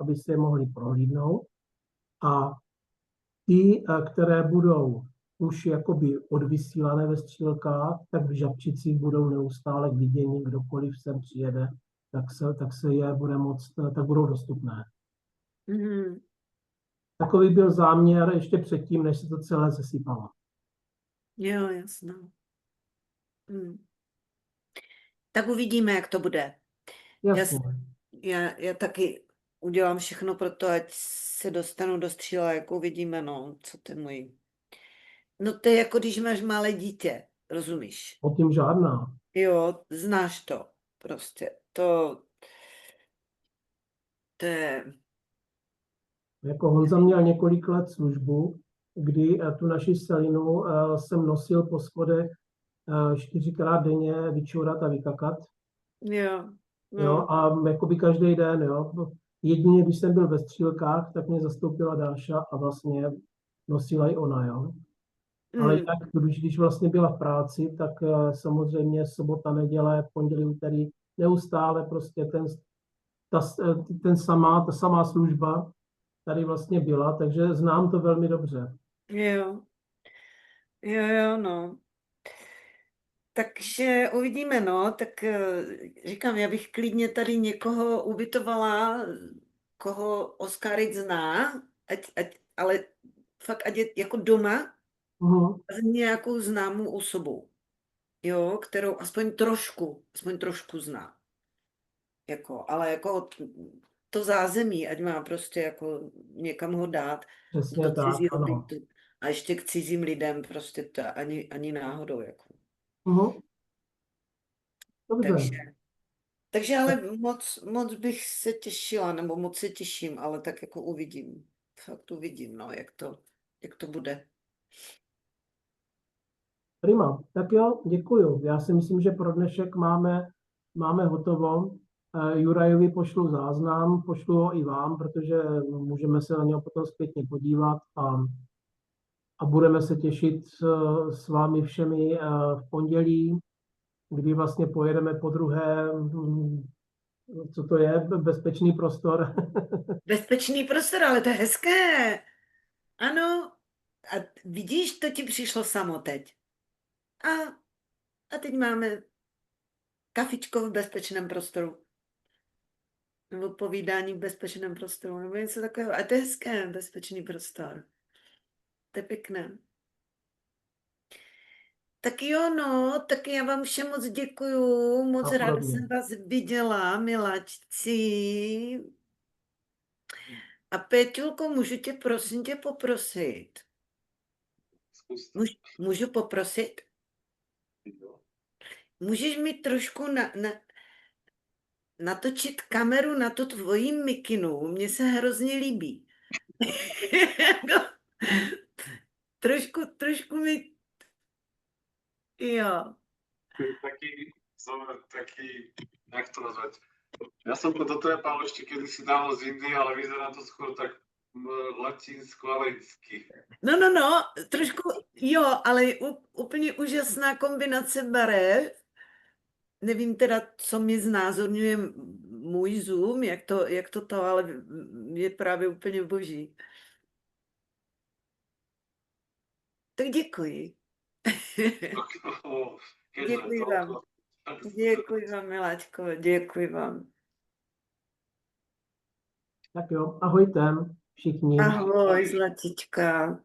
S2: aby se je mohli prohlídnout. A ty, které budou už jakoby odvysílané ve Střílkách, tak v Žabčicích budou neustále k vidění, kdokoliv sem přijede, tak se je bude moct, tak budou dostupné. Takový byl záměr ještě předtím, než se to celé sesypalo.
S3: Jo, jasno. Tak uvidíme, jak to bude.
S2: Jasně.
S3: Já taky udělám všechno pro to, ať se dostanu do střílek, uvidíme, no, co ty můj. No to je jako když máš malé dítě, rozumíš?
S2: O tím žádná.
S3: Jo, znáš to prostě. To je,
S2: Jako Honza měl několik let službu, kdy tu naši Selinu jsem nosil po schodech 4krát denně vyčourat a vykakat.
S3: jo,
S2: Jo,
S3: no,
S2: a jakoby každý den, jo. Jedině, když jsem byl ve střílkách, tak mě zastoupila Dáša a vlastně nosila i ona, jo. Ale jinak, když vlastně byla v práci, tak samozřejmě sobota, neděle, pondělí, úterý, neustále prostě ta samá služba tady vlastně byla, takže znám to velmi dobře.
S3: jo, no. Takže uvidíme, no, tak říkám, já bych klidně tady někoho ubytovala, koho Oskarit zná, ale fakt ať je jako doma s nějakou známou osobou, jo, kterou aspoň trošku zná. Jako, ale jako to zázemí, ať má prostě jako někam ho dát
S2: Přesně
S3: do
S2: tak,
S3: cizího
S2: ano.
S3: bytu. A ještě k cizím lidem prostě to ani náhodou, jako.
S2: Dobře.
S3: Takže ale moc bych se těšila, nebo moc se těším, ale tak jako uvidím. Fakt uvidím, no, jak to bude.
S2: Prima. Tak jo, děkuju. Já si myslím, že pro dnešek máme hotovo. Jurajovi pošlu záznam, pošlu ho i vám, protože můžeme se na něho potom zpětně podívat a budeme se těšit s vámi všemi v pondělí, kdy vlastně pojedeme po druhé, co to je, bezpečný prostor.
S3: Bezpečný prostor, ale to je hezké. Ano. A vidíš, to ti přišlo samo teď. A teď máme kafičko v bezpečném prostoru. Nebo povídání v bezpečném prostoru, nebo něco takového. A to je hezké, bezpečný prostor. To je pěkné. Tak jo, no, tak já vám všem moc děkuju. Moc
S2: A
S3: ráda
S2: podobně.
S3: jsem vás viděla, miláčci. A Péťulko, můžu tě prosím tě poprosit?
S1: Zkuste.
S3: Můžu poprosit? Můžeš mi trošku natočit kameru na tu tvoji mikinu? Mně se hrozně líbí. trošku mi... Jo.
S1: Taký, jak to nazvať? Ja som to dotrepal ešte kedysi dávno z Indie, ale vyzerá to skôr tak latinsko-alejsky.
S3: No, trošku, jo, ale úplně úžasná kombinace barev. Nevím teda, co mi znázorňuje můj Zoom, jak to, ale je právě úplně boží. Tak děkuji. Děkuji vám, miláčko, děkuji vám.
S2: Tak jo, ahojte všichni.
S3: Ahoj, zlatička.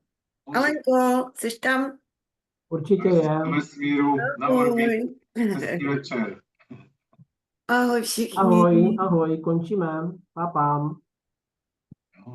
S3: Alenko, jsi tam?
S2: Určitě je.
S1: Vesmíru, na orbitu, hezký večer.
S3: Ahoj všichni.
S2: Ahoj, končíme. Pám.